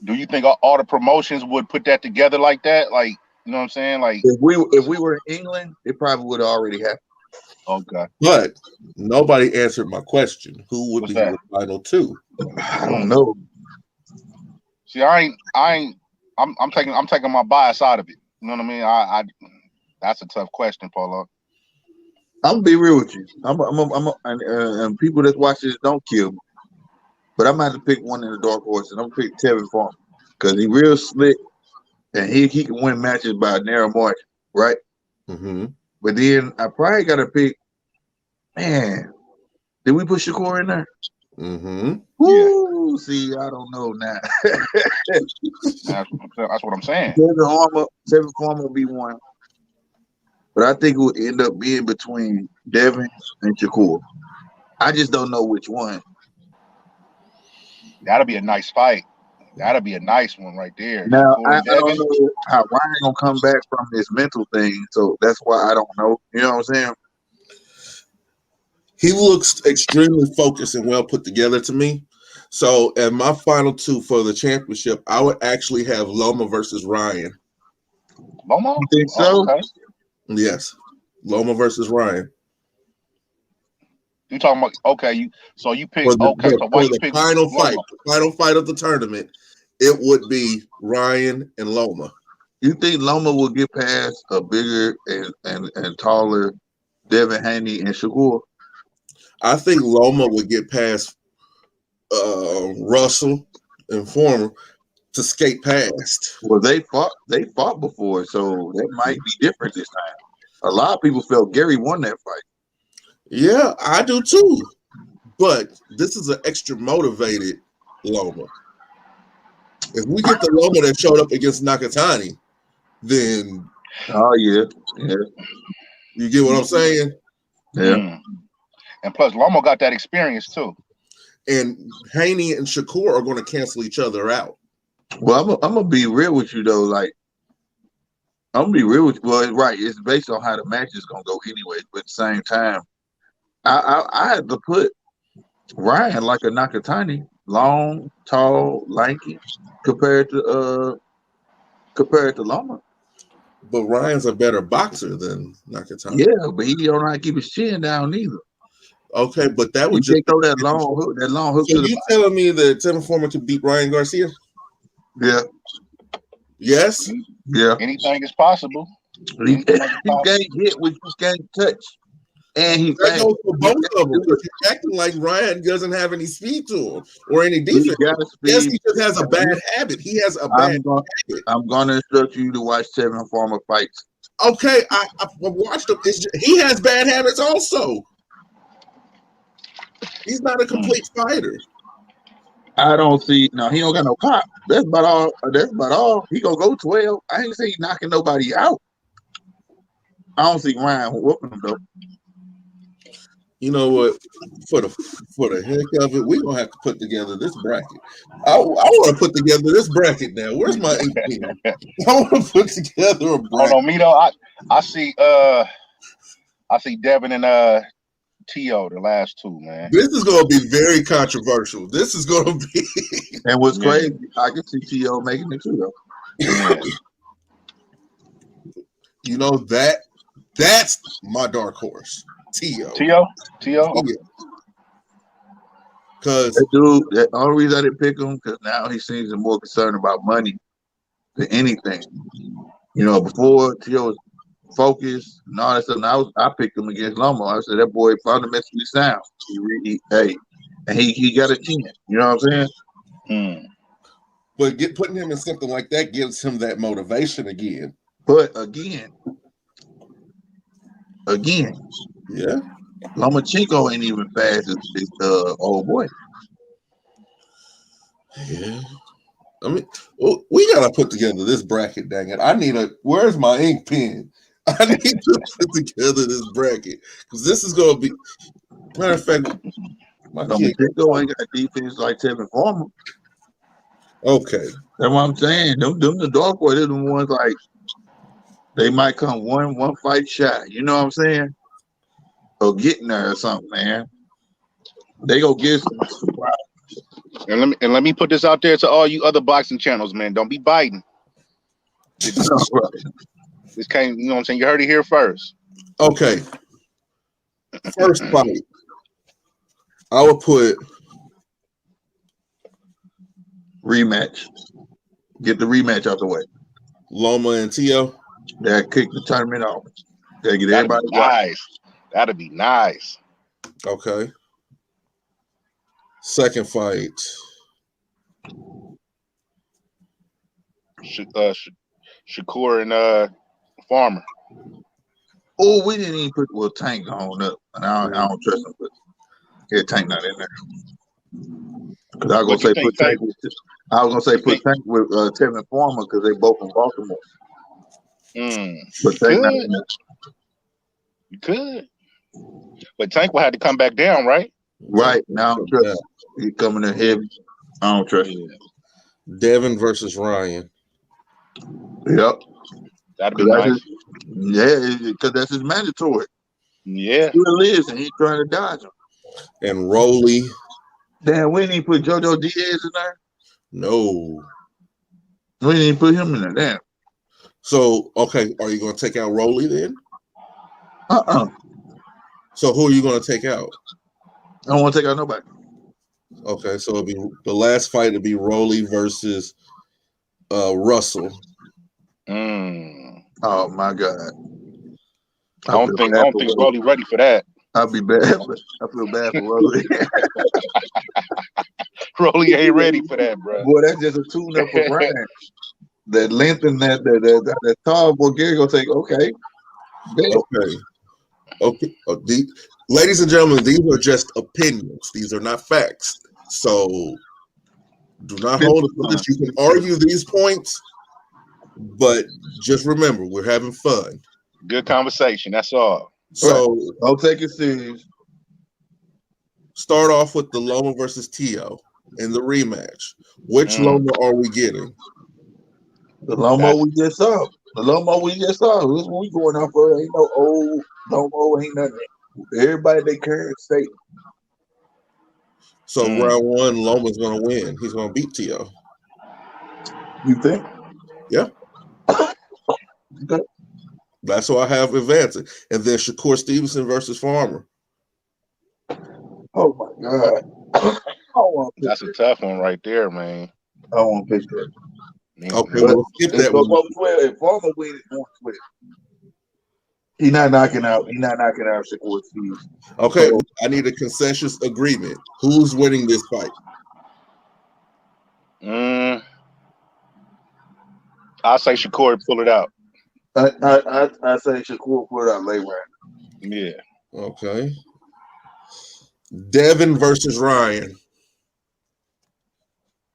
Do you think all the promotions would put that together like that? Like, you know what I'm saying? Like, if we were in England, it probably would have already happened. Okay. But nobody answered my question. Who would What's be that? your final 2? I don't know. See, I'm taking my bias out of it. You know what I mean? That's a tough question, Paulo. I'm gonna be real with you. And people that watch this don't kill me. But I'm gonna have to pick one in the dark horse, and I'm gonna pick Tevin Farmer because he's real slick, and he can win matches by a narrow margin, right? Mm-hmm. But then I probably gotta pick. Man, did we put Shakur in there? Mm-hmm. Woo! Yeah. See, I don't know now. That's what I'm saying. Tevin Farmer will be one, but I think it will end up being between Devin and Shakur. I just don't know which one. That'll be a nice fight. That'll be a nice one right there. Now I don't know how Ryan gonna come back from this mental thing, so that's why I don't know. You know what I'm saying? He looks extremely focused and well put together to me. So, at my final 2 for the championship, I would actually have Loma versus Ryan. Loma? You think so? Okay. Yes, Loma versus Ryan. You talking about you pick for the pick final Loma? fight, the final fight of the tournament? It would be Ryan and Loma. You think Loma will get past a bigger and taller Devin, Haney, and Shakur? I think Loma would get past Russell and Former to skate past. Well, they fought before, so that might be different this time. A lot of people felt Gary won that fight. Yeah, I do too. But this is an extra motivated Loma. If we get the Loma that showed up against Nakatani, then yeah. You get what I'm saying? Yeah. And plus, Loma got that experience too. And Haney and Shakur are going to cancel each other out. Well, I'm gonna be real with you though. Like, I'm gonna be real with you. Well, right. It's based on how the match is gonna go anyway. But at the same time, I had to put Ryan like a Nakatani, long, tall, lanky, compared to Loma. But Ryan's a better boxer than Nakatani. Yeah, but he don't know how to keep his chin down either. Okay, but that would just throw that long hook. So you telling me that Tevin Foreman could beat Ryan Garcia? Yeah. Yes. Yeah. Anything is possible. He can't hit what you can't touch. And he's that goes for both of them. Because you're acting like Ryan doesn't have any speed to him or any defense. Yes, he just has a bad habit. He has a bad habit. I'm going to instruct you to watch Tevin Foreman fights. Okay, I've watched him. He has bad habits also. He's not a complete fighter. I don't see. No, he don't got no pop. That's about all. He gonna go 12. I ain't say he's knocking nobody out. I don't see Ryan whooping him though. You know what? For the heck of it, we're gonna have to put together this bracket. I want to put together this bracket now. Where's my 18? I want to put together a bracket. Hold on, me though. I see Devin and T.O. the last two, man. This is gonna be very controversial. This is gonna be. And what's crazy, I can see T.O. making it too though. Yeah. You know that's my dark horse, T.O. Because that dude, the only reason I didn't pick him because now he seems more concerned about money than anything. You know, before T.O. was focused and all that stuff. I picked him against Loma. I said that boy fundamentally sound. He got a 10. You know what I'm saying? But putting him in something like that gives him that motivation again. But again, yeah, Lomachenko ain't even fast as old boy. Yeah, I mean, we gotta put together this bracket. Dang it! Where's my ink pen? I need to put together this bracket because this is gonna be. Matter of fact, Lomachenko ain't got defense like Tevin Farmer. Okay, that's what I'm saying. Them the dog boy. They're the ones like they might come one fight shot. You know what I'm saying? Or getting there or something, man. They go get some surprise. And let me put this out there to all you other boxing channels, man. Don't be biting. This came, you know what I'm saying? You heard it here first. Okay. First fight. I would put rematch. Get the rematch out the way. Loma and T.O. That kick the tournament off. They get everybody nice. That'd be nice. Okay. Second fight. Shakur and Farmer. Oh, we didn't even put Tank on up, and I don't trust him. But yeah, Tank not in there. Because I was gonna say put Tank. I was gonna say put Tank with Tevin Farmer because they both from Baltimore. But Tank not in there. You could. But Tank will have to come back down, right? Right. Now I don't trust him. He coming in heavy. I don't trust him. Devin versus Ryan. Yep. That'd be nice. Because that's his mandatory. Yeah. He lives and he's trying to dodge him. And Rolly. Damn, we didn't even put JoJo Diaz in there. No. We didn't even put him in there. Damn. So, okay, are you going to take out Rolly then? So who are you going to take out? I don't want to take out nobody. Okay, so it'll be the last fight will be Rolly versus Russell. Oh my God. I don't think Rolly ready for that. I'll be bad, but I feel bad for Rolly. Rolly ain't ready for that, bro. Boy, that's just a tune-up for Brian. That length and that tall Bulgaria gonna take. Okay. Ladies and gentlemen, these are just opinions. These are not facts. So do not hold it for this. You can argue these points, but just remember, we're having fun. Good conversation. That's all. So I'll take it serious. Start off with the Loma versus T.O. in the rematch. Which Loma are we getting? The Loma we just saw. The Loma we just saw. This is what we going off of. Ain't no old Loma, ain't nothing. Everybody they carry state. So round one, Loma's gonna win. He's gonna beat T.O. You think? Yeah. Okay. That's why I have advancing. And then Shakur Stevenson versus Farmer. Oh my God. That's a tough one right there, man. I don't want to pick that. Okay, we'll skip that one. If Farmer wins, it's 1-12. He's not knocking out Shakur Stevenson. Okay, I need a consensus agreement. Who's winning this fight? I'll say Shakur pull it out. I say Shakur pull it out late round. Yeah. Okay. Devin versus Ryan.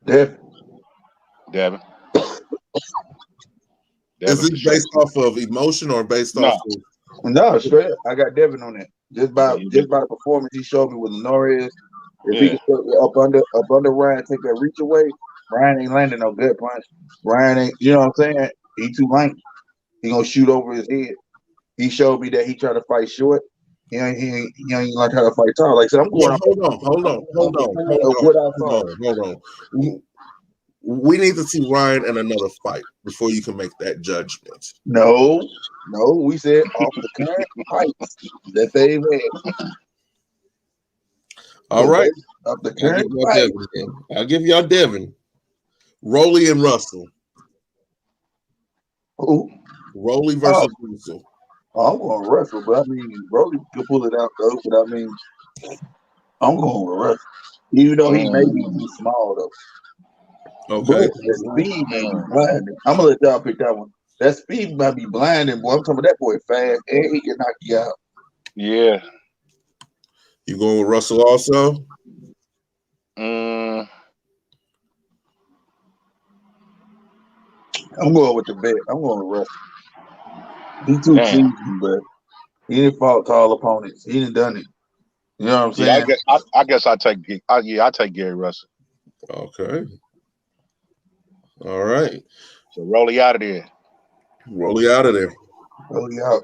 Devin. Is it based off of emotion or based off of No, straight up. I got Devin on that. Just by Yeah, the performance he showed me with Lenore is. If he yeah. could put up under Ryan, take that reach away, Ryan ain't landing no gut punch. Ryan ain't, you know what I'm saying? He too light. He gonna shoot over his head. He showed me that he tried to fight short. He ain't like how to fight tall. Like I said, I'm going Well, off hold of what I saw. on. We need to see Ryan in another fight before you can make that judgment. No, we said off the current fights that they've had. All right. Of the I'll give current y'all fight. Devin. Then. I'll give y'all Devin. Rolly and Russell. Who? Rolly versus Russell. I'm going to Russell, but I mean, Brody could pull it out though. But I mean, I'm going with Russell, even though he may be too small though. Okay. But the speed may be blinding. I'm gonna let y'all pick that one. That speed might be blinding, boy. I'm talking about that boy fast, and he can knock you out. Yeah. You going with Russell also? Mm, I'm going with the bet. I'm going with Russell. He too damn. seasoned, but he didn't fought tall opponents. He done done it. You know what I'm Yeah, saying? I guess I take Gary Russell. Okay. All right. So Rolly out of there. Rolly out of there. Rolly out.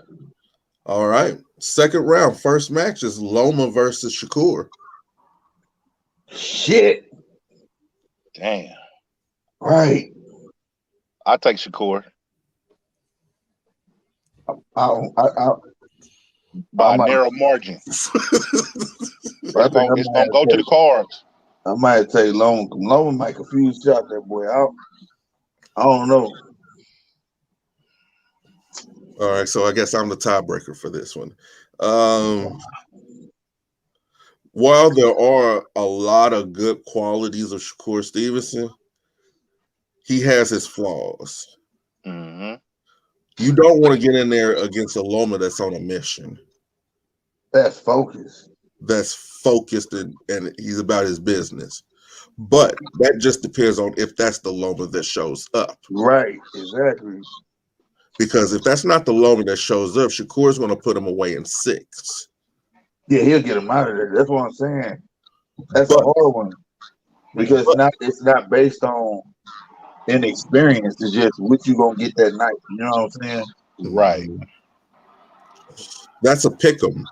All right. Second round. First match is Loma versus Shakur. Shit. Damn. Right. I take Shakur by a narrow margin. It's gonna go to the cards. I might take Loma. Loma might confuse shot that boy out. I don't know. All right, so I guess I'm the tiebreaker for this one. While there are a lot of good qualities of Shakur Stevenson, he has his flaws. Mm-hmm. You don't want to get in there against a Loma that's on a mission. That's focused. That's focused and he's about his business. But that just depends on if that's the Loma that shows up. Right, exactly. Because if that's not the Loma that shows up, Shakur's going to put him away in 6. Yeah, he'll get him out of there. That's what I'm saying. That's a hard one. Because it's not based on inexperience. It's just what you gonna get that night. You know what I'm saying? Right. That's a pick 'em.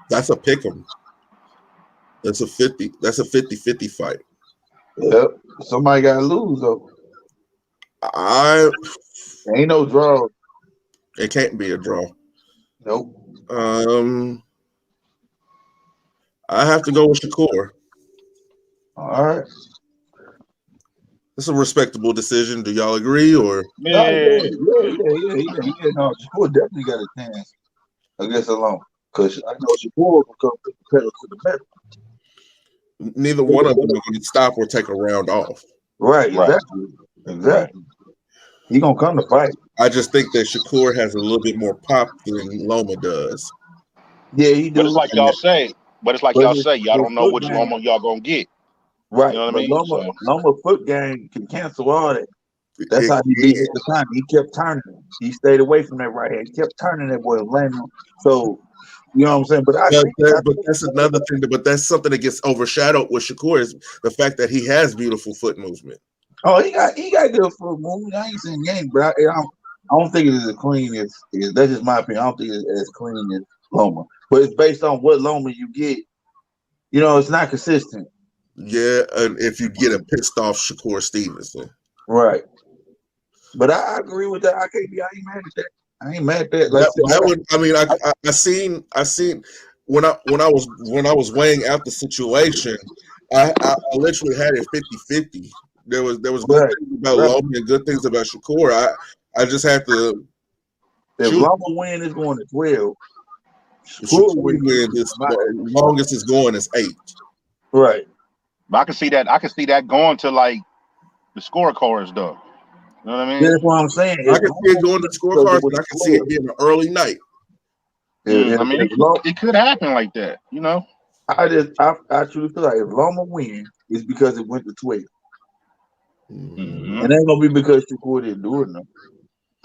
That's a pick 'em. That's a 50. That's a 50-50 fight. Yep. Somebody gotta lose though. Ain't no draw. It can't be a draw. Nope. I have to go with Shakur. All right. It's a respectable decision. Do y'all agree? Or Yeah. No, Shakur definitely got a chance against Loma. Because I know Shakur will come to the pedal to the metal. Neither one of them are going to stop or take a round off. Right. Exactly. He gonna come to fight. I just think that Shakur has a little bit more pop than Loma does. Yeah, he do. But it's like y'all say. Y'all don't know which Loma y'all gonna get. Right. You know what I mean? Loma foot game can cancel all that. That's how he beat at the time. He kept turning him. He stayed away from that right hand. He kept turning that boy landing. So you know what I'm saying? But that's another thing. But that's something that gets overshadowed with Shakur is the fact that he has beautiful foot movement. Oh, he got good foot movement. I ain't saying game, but I don't think it is as clean as that's just my opinion. I don't think it's as clean as Loma. But it's based on what Loma you get. You know, it's not consistent. Yeah, and if you get a pissed off Shakur Stevenson. Right. But I agree with that. I ain't mad at that. I ain't mad at that. I seen when I was weighing out the situation, I literally had it 50-50. There was good things about Loma and good things about Shakur. I just have to. If Loma win, it's going to 12. Shakur win this longest is going is 8. Right. But I can see that going to like the scorecards though. You know what I mean? That's what I'm saying. I can see it going to scorecards, but I can see it being an early night. It could happen like that, you know. I truly feel like if Loma win, it's because it went to 12. Mm-hmm. It ain't gonna be because Shakur didn't do it. No.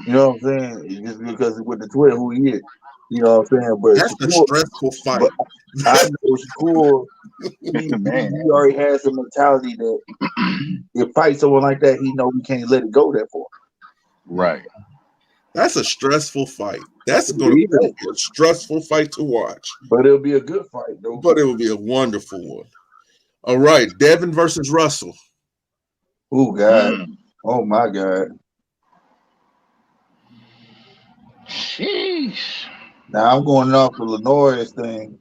You know what I'm saying? It's just because it went to 12. Who he is. You know what I'm saying? But That's a Shakur, stressful fight. but I know Shakur. He Man. already has a mentality that if fight someone like that, he know he can't let it go that far. Right. That's a stressful fight. That's going to be a stressful fight to watch. But it'll be a good fight, though. But it will be a wonderful one. All right, Devin versus Russell. Oh God! Oh my God! Sheesh. Now I'm going off the Lenore's thing.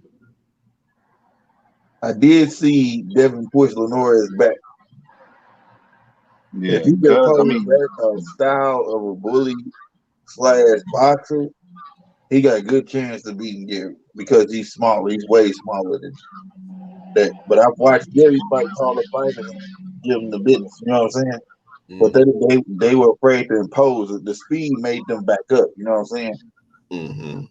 I did see Devin push Lenore's back. Yeah, If he can pose that style of a bully / boxer, he got a good chance to beat Gary because he's smaller. He's way smaller than that. But I've watched Gary fight taller fighters and give him the business. You know what I'm saying? But they were afraid to impose it. The speed made them back up. You know what I'm saying? Mm-hmm.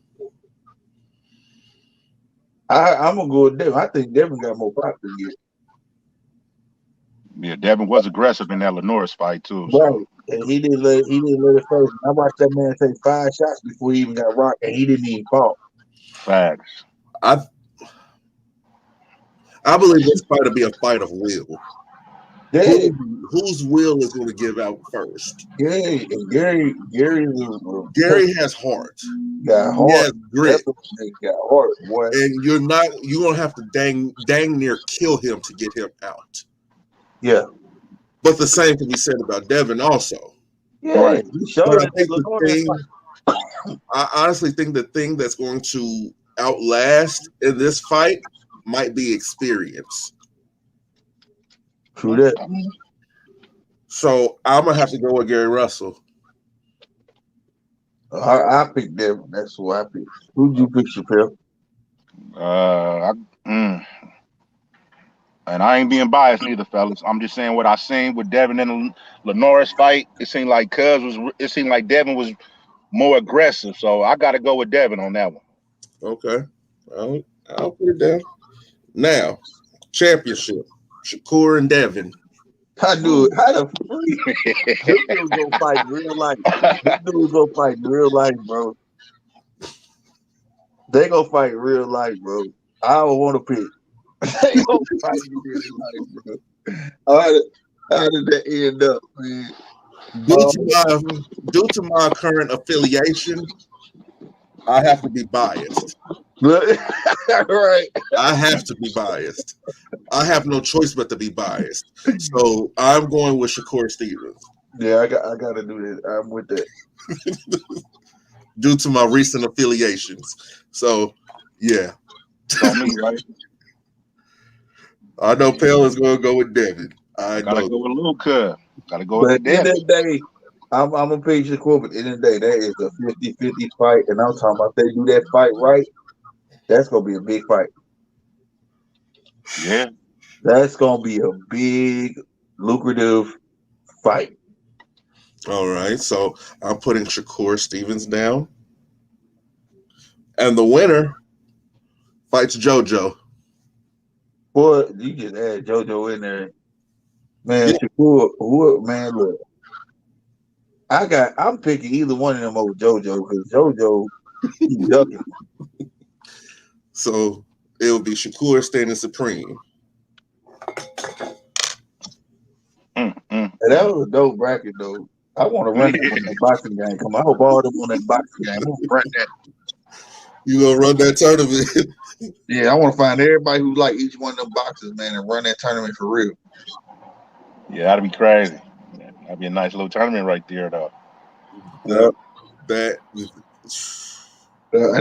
I'm gonna go with Devin. I think Devin got more pop than you. Yeah, Devin was aggressive in that Lenore's fight too. Right. So. And he didn't let it phase him. I watched that man take 5 shots before he even got rocked, and he didn't even fall. Facts. I believe this fight will be a fight of will. Yeah. Whose will is going to give out first? Gary has heart. Got heart. He has grit. Got heart, boy. And you're gonna have to dang near kill him to get him out. Yeah. But the same can be said about Devin also. Yeah, right. I honestly think the thing that's going to outlast in this fight might be experience. True that. So I'm gonna have to go with Gary Russell. I picked Devin. That's who I picked. Who'd you pick, Chappelle? And I ain't being biased neither, fellas. I'm just saying what I seen with Devin and Lenore's fight. It seemed like Devin was more aggressive. So I got to go with Devin on that one. Okay, I'll put it down. Now, championship: Shakur and Devin. I knew it. How the freak? This dude's gonna fight in real life. This dude's gonna fight in real life, bro. They gonna fight in real life, bro. I don't want to pick. They gonna fight in real life, bro. How did that end up, man? Due to my current affiliation, I have to be biased. Right. I have to be biased. I have no choice but to be biased. So I'm going with Shakur Stevens. Yeah, I got to do this. I'm with that. Due to my recent affiliations. So, yeah. Me, right? I know Pale is going to go with Devin. I gotta go with Luca. Gotta go with Devin. Devin. At the end of the day, I'm gonna pick Shakur, but at the end of the day, that is a 50-50 fight. And I'm talking about if they do that fight right, that's gonna be a big fight. Yeah. That's gonna be a big, lucrative fight. All right. So I'm putting Shakur Stevens down. And the winner fights JoJo. Boy, you just add JoJo in there. Man, Shakur, man, look. I'm picking either one of them over JoJo because JoJo he's ducking. So it'll be Shakur standing supreme. And that was a dope bracket though. I want to run that when that boxing game come. I hope all of them on that boxing game. I'm gonna run that. You gonna run that tournament? Yeah, I want to find everybody who like each one of them boxes, man, and run that tournament for real. Yeah, that'd be crazy. That'd be a nice little tournament right there, though. I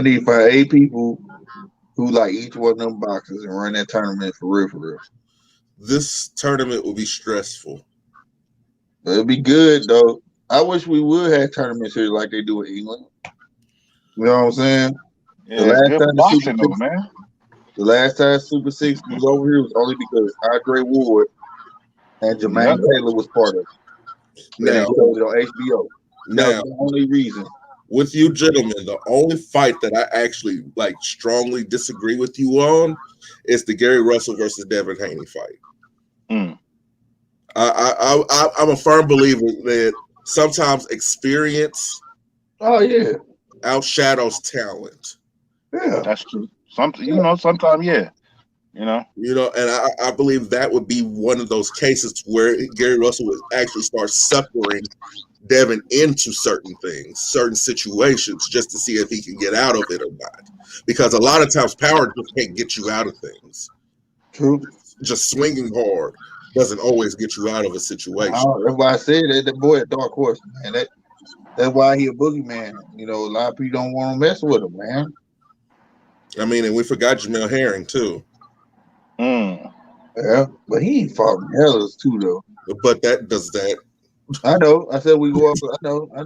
need to find 8 people who like each one of them boxes and run that tournament for real, for real. This tournament will be stressful. But it'll be good though. I wish we would have tournaments here like they do in England. You know what I'm saying? Yeah, the last time Super 6 was over here was only because Andre Ward and Jermaine Taylor was part of it. Now, they showed it on HBO. That was the only reason. With you gentlemen, the only fight that I actually strongly disagree with you on is the Gary Russell versus Devin Haney fight. I'm a firm believer that sometimes experience outshadows talent. Yeah. That's true. Sometimes, yeah. And I believe that would be one of those cases where Gary Russell would actually start suckering Devin into certain things, certain situations, just to see if he can get out of it or not. Because a lot of times power just can't get you out of things. True. Just swinging hard doesn't always get you out of a situation. That's why I said that boy a dark horse, man. That's why he a boogeyman. A lot of people don't want to mess with him, man. I mean, and we forgot Jamel Herring too. Yeah, but he ain't fought Hellas too, though. But that does that. I know. I said we go up. I know. I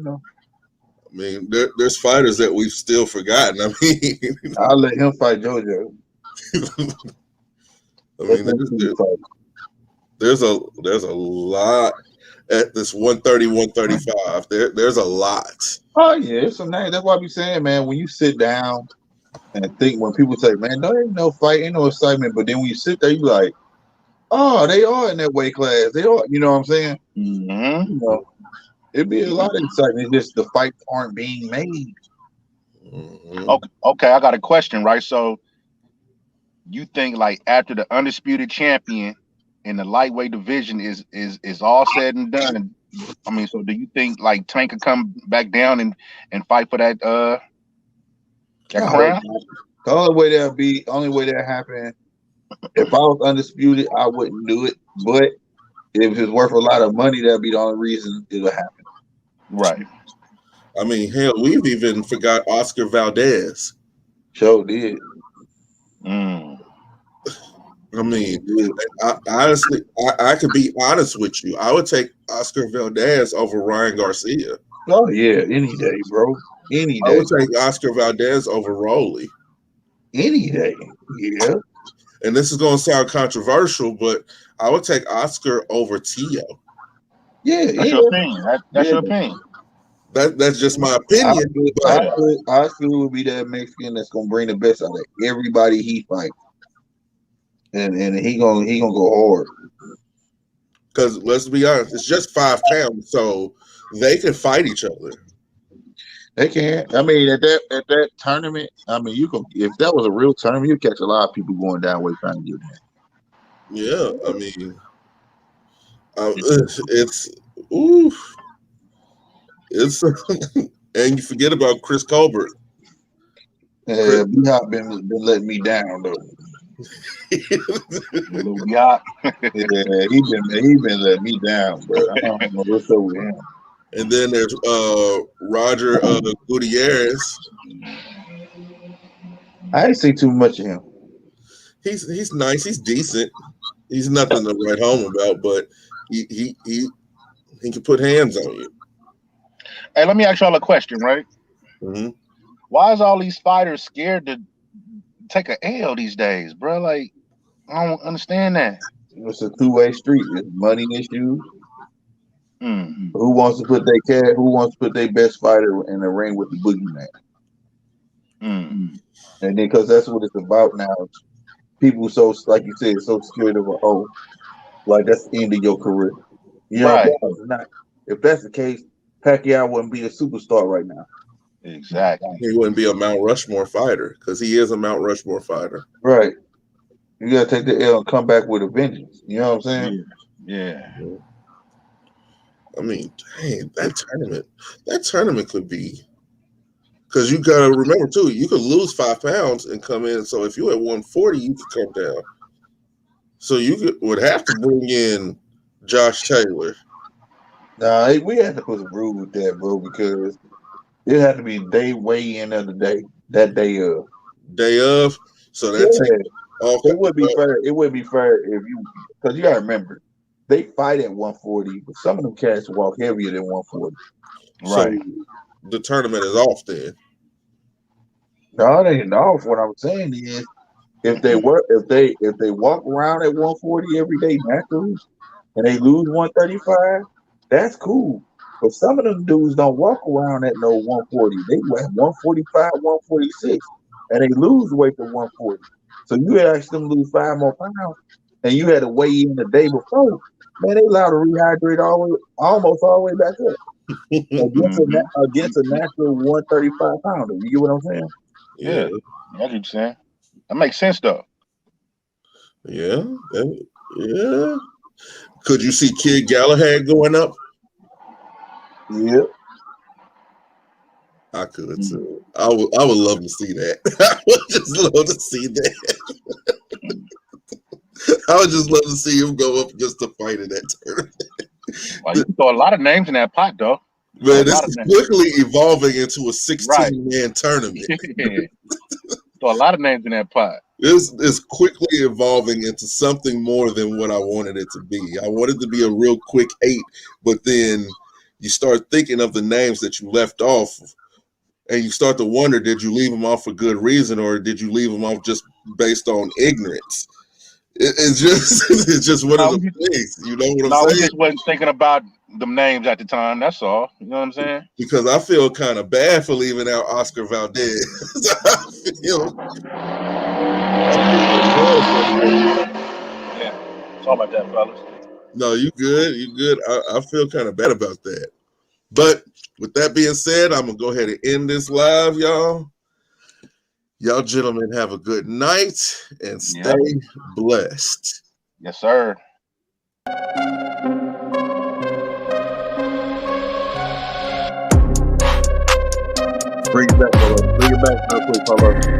mean, there's fighters that we've still forgotten. I mean, I'll let him fight JoJo. I mean, there's a lot at this 130, 135. There's a lot. Oh yeah, it's some names. That's why I be saying, man, when you sit down and think, when people say, man, there ain't no fight, ain't no excitement, but then when you sit there, you be like, oh, they are in that weight class. They are, you know what I'm saying? Mm-hmm. It'd be a lot of excitement. It's just the fights aren't being made. Mm-hmm. Okay, I got a question, right? So you think like after the undisputed champion in the lightweight division is all said and done, and I mean, so do you think like Tank could come back down and fight for that crown? The only way that happen, if I was undisputed, I wouldn't do it. But if it's worth a lot of money, that'd be the only reason it'll happen. Right. I mean, hell, we've even forgot Oscar Valdez. Sure did. I mean, honestly, I could be honest with you. I would take Oscar Valdez over Ryan Garcia. Oh yeah, any day, bro. Any day. I would take Oscar Valdez over Rolly. Any day. Yeah. And this is going to sound controversial, but I would take Oscar over Tio. Yeah, that's your opinion. That's your opinion. That's just my opinion. Oscar would be that Mexican that's gonna bring the best out of everybody he fights, and he gonna go hard. Because let's be honest, it's just 5 pounds, so they can fight each other. They can. I mean, at that tournament, I mean, you can. If that was a real tournament, you catch a lot of people going down weight trying to get in. Yeah, I mean, it's oof. It's and you forget about Chris Colbert. B-Hop been letting me down though. Yeah, he been letting me down, but I don't know what's up with him. And then there's Roger Gutierrez. I didn't see too much of him. He's nice. He's decent. He's nothing to write home about, but he can put hands on you. Hey, let me ask y'all a question, right? Mm-hmm. Why is all these fighters scared to take an L these days, bro? Like, I don't understand that. It's a two-way street. It's money issues. Mm. Who wants to put their best fighter in the ring with the boogeyman? Mm. And then because that's what it's about now. People so, like you said, so scared of like that's the end of your career. You know, Right. not. If that's the case, Pacquiao wouldn't be a superstar right now. Exactly. He wouldn't be a Mount Rushmore fighter because he is a Mount Rushmore fighter. Right. You gotta take the L and come back with a vengeance. You know what I'm saying? Yeah. I mean, dang, that tournament could be, because you gotta remember too, you could lose 5 pounds and come in. So if you at 140, you could come down. So you would have to bring in Josh Taylor. Nah, we had to put some rules with that, bro, because it had to be day weigh-in of the day, that day of. Day of. So that's it would be fair. It would be fair if you, because you gotta remember, they fight at 140, but some of them cats walk heavier than 140. Right. So the tournament is off then. No, it ain't off. What I'm saying is, if they walk around at 140 every day naturally, and they lose 135, that's cool. But some of them dudes don't walk around at no 140. They at 145, 146, and they lose weight to 140. So you ask them to lose 5 more pounds, and you had to weigh in the day before. Man, they allowed to rehydrate almost all the way back up against a natural 135 pounder. You get what I'm saying? Yeah, that's what you're saying. That makes sense though. Yeah. Yeah. Could you see Kid Galahad going up? Yeah. I could too. I would love to see that. I would just love to see that. I would just love to see him go up just to fight in that tournament. Well, you can throw a lot of names in that pot though. Man, this is quickly evolving into a 16-man tournament. Throw a lot of names in that pot. This is quickly evolving into something more than what I wanted it to be. I wanted to be a real quick 8, but then you start thinking of the names that you left off, and you start to wonder, did you leave them off for good reason, or did you leave them off just based on ignorance? It's just one of the things. You know what I'm saying? We just wasn't thinking about them names at the time. That's all. You know what I'm saying? Because I feel kind of bad for leaving out Oscar Valdez. Yeah. Sorry about that, fellas. No, you good. You good. I feel kind of bad about that. But with that being said, I'm going to go ahead and end this live, y'all. Y'all gentlemen have a good night and stay blessed. Yes, sir. Bring it back, fellas. Bring it back real quick, fellas.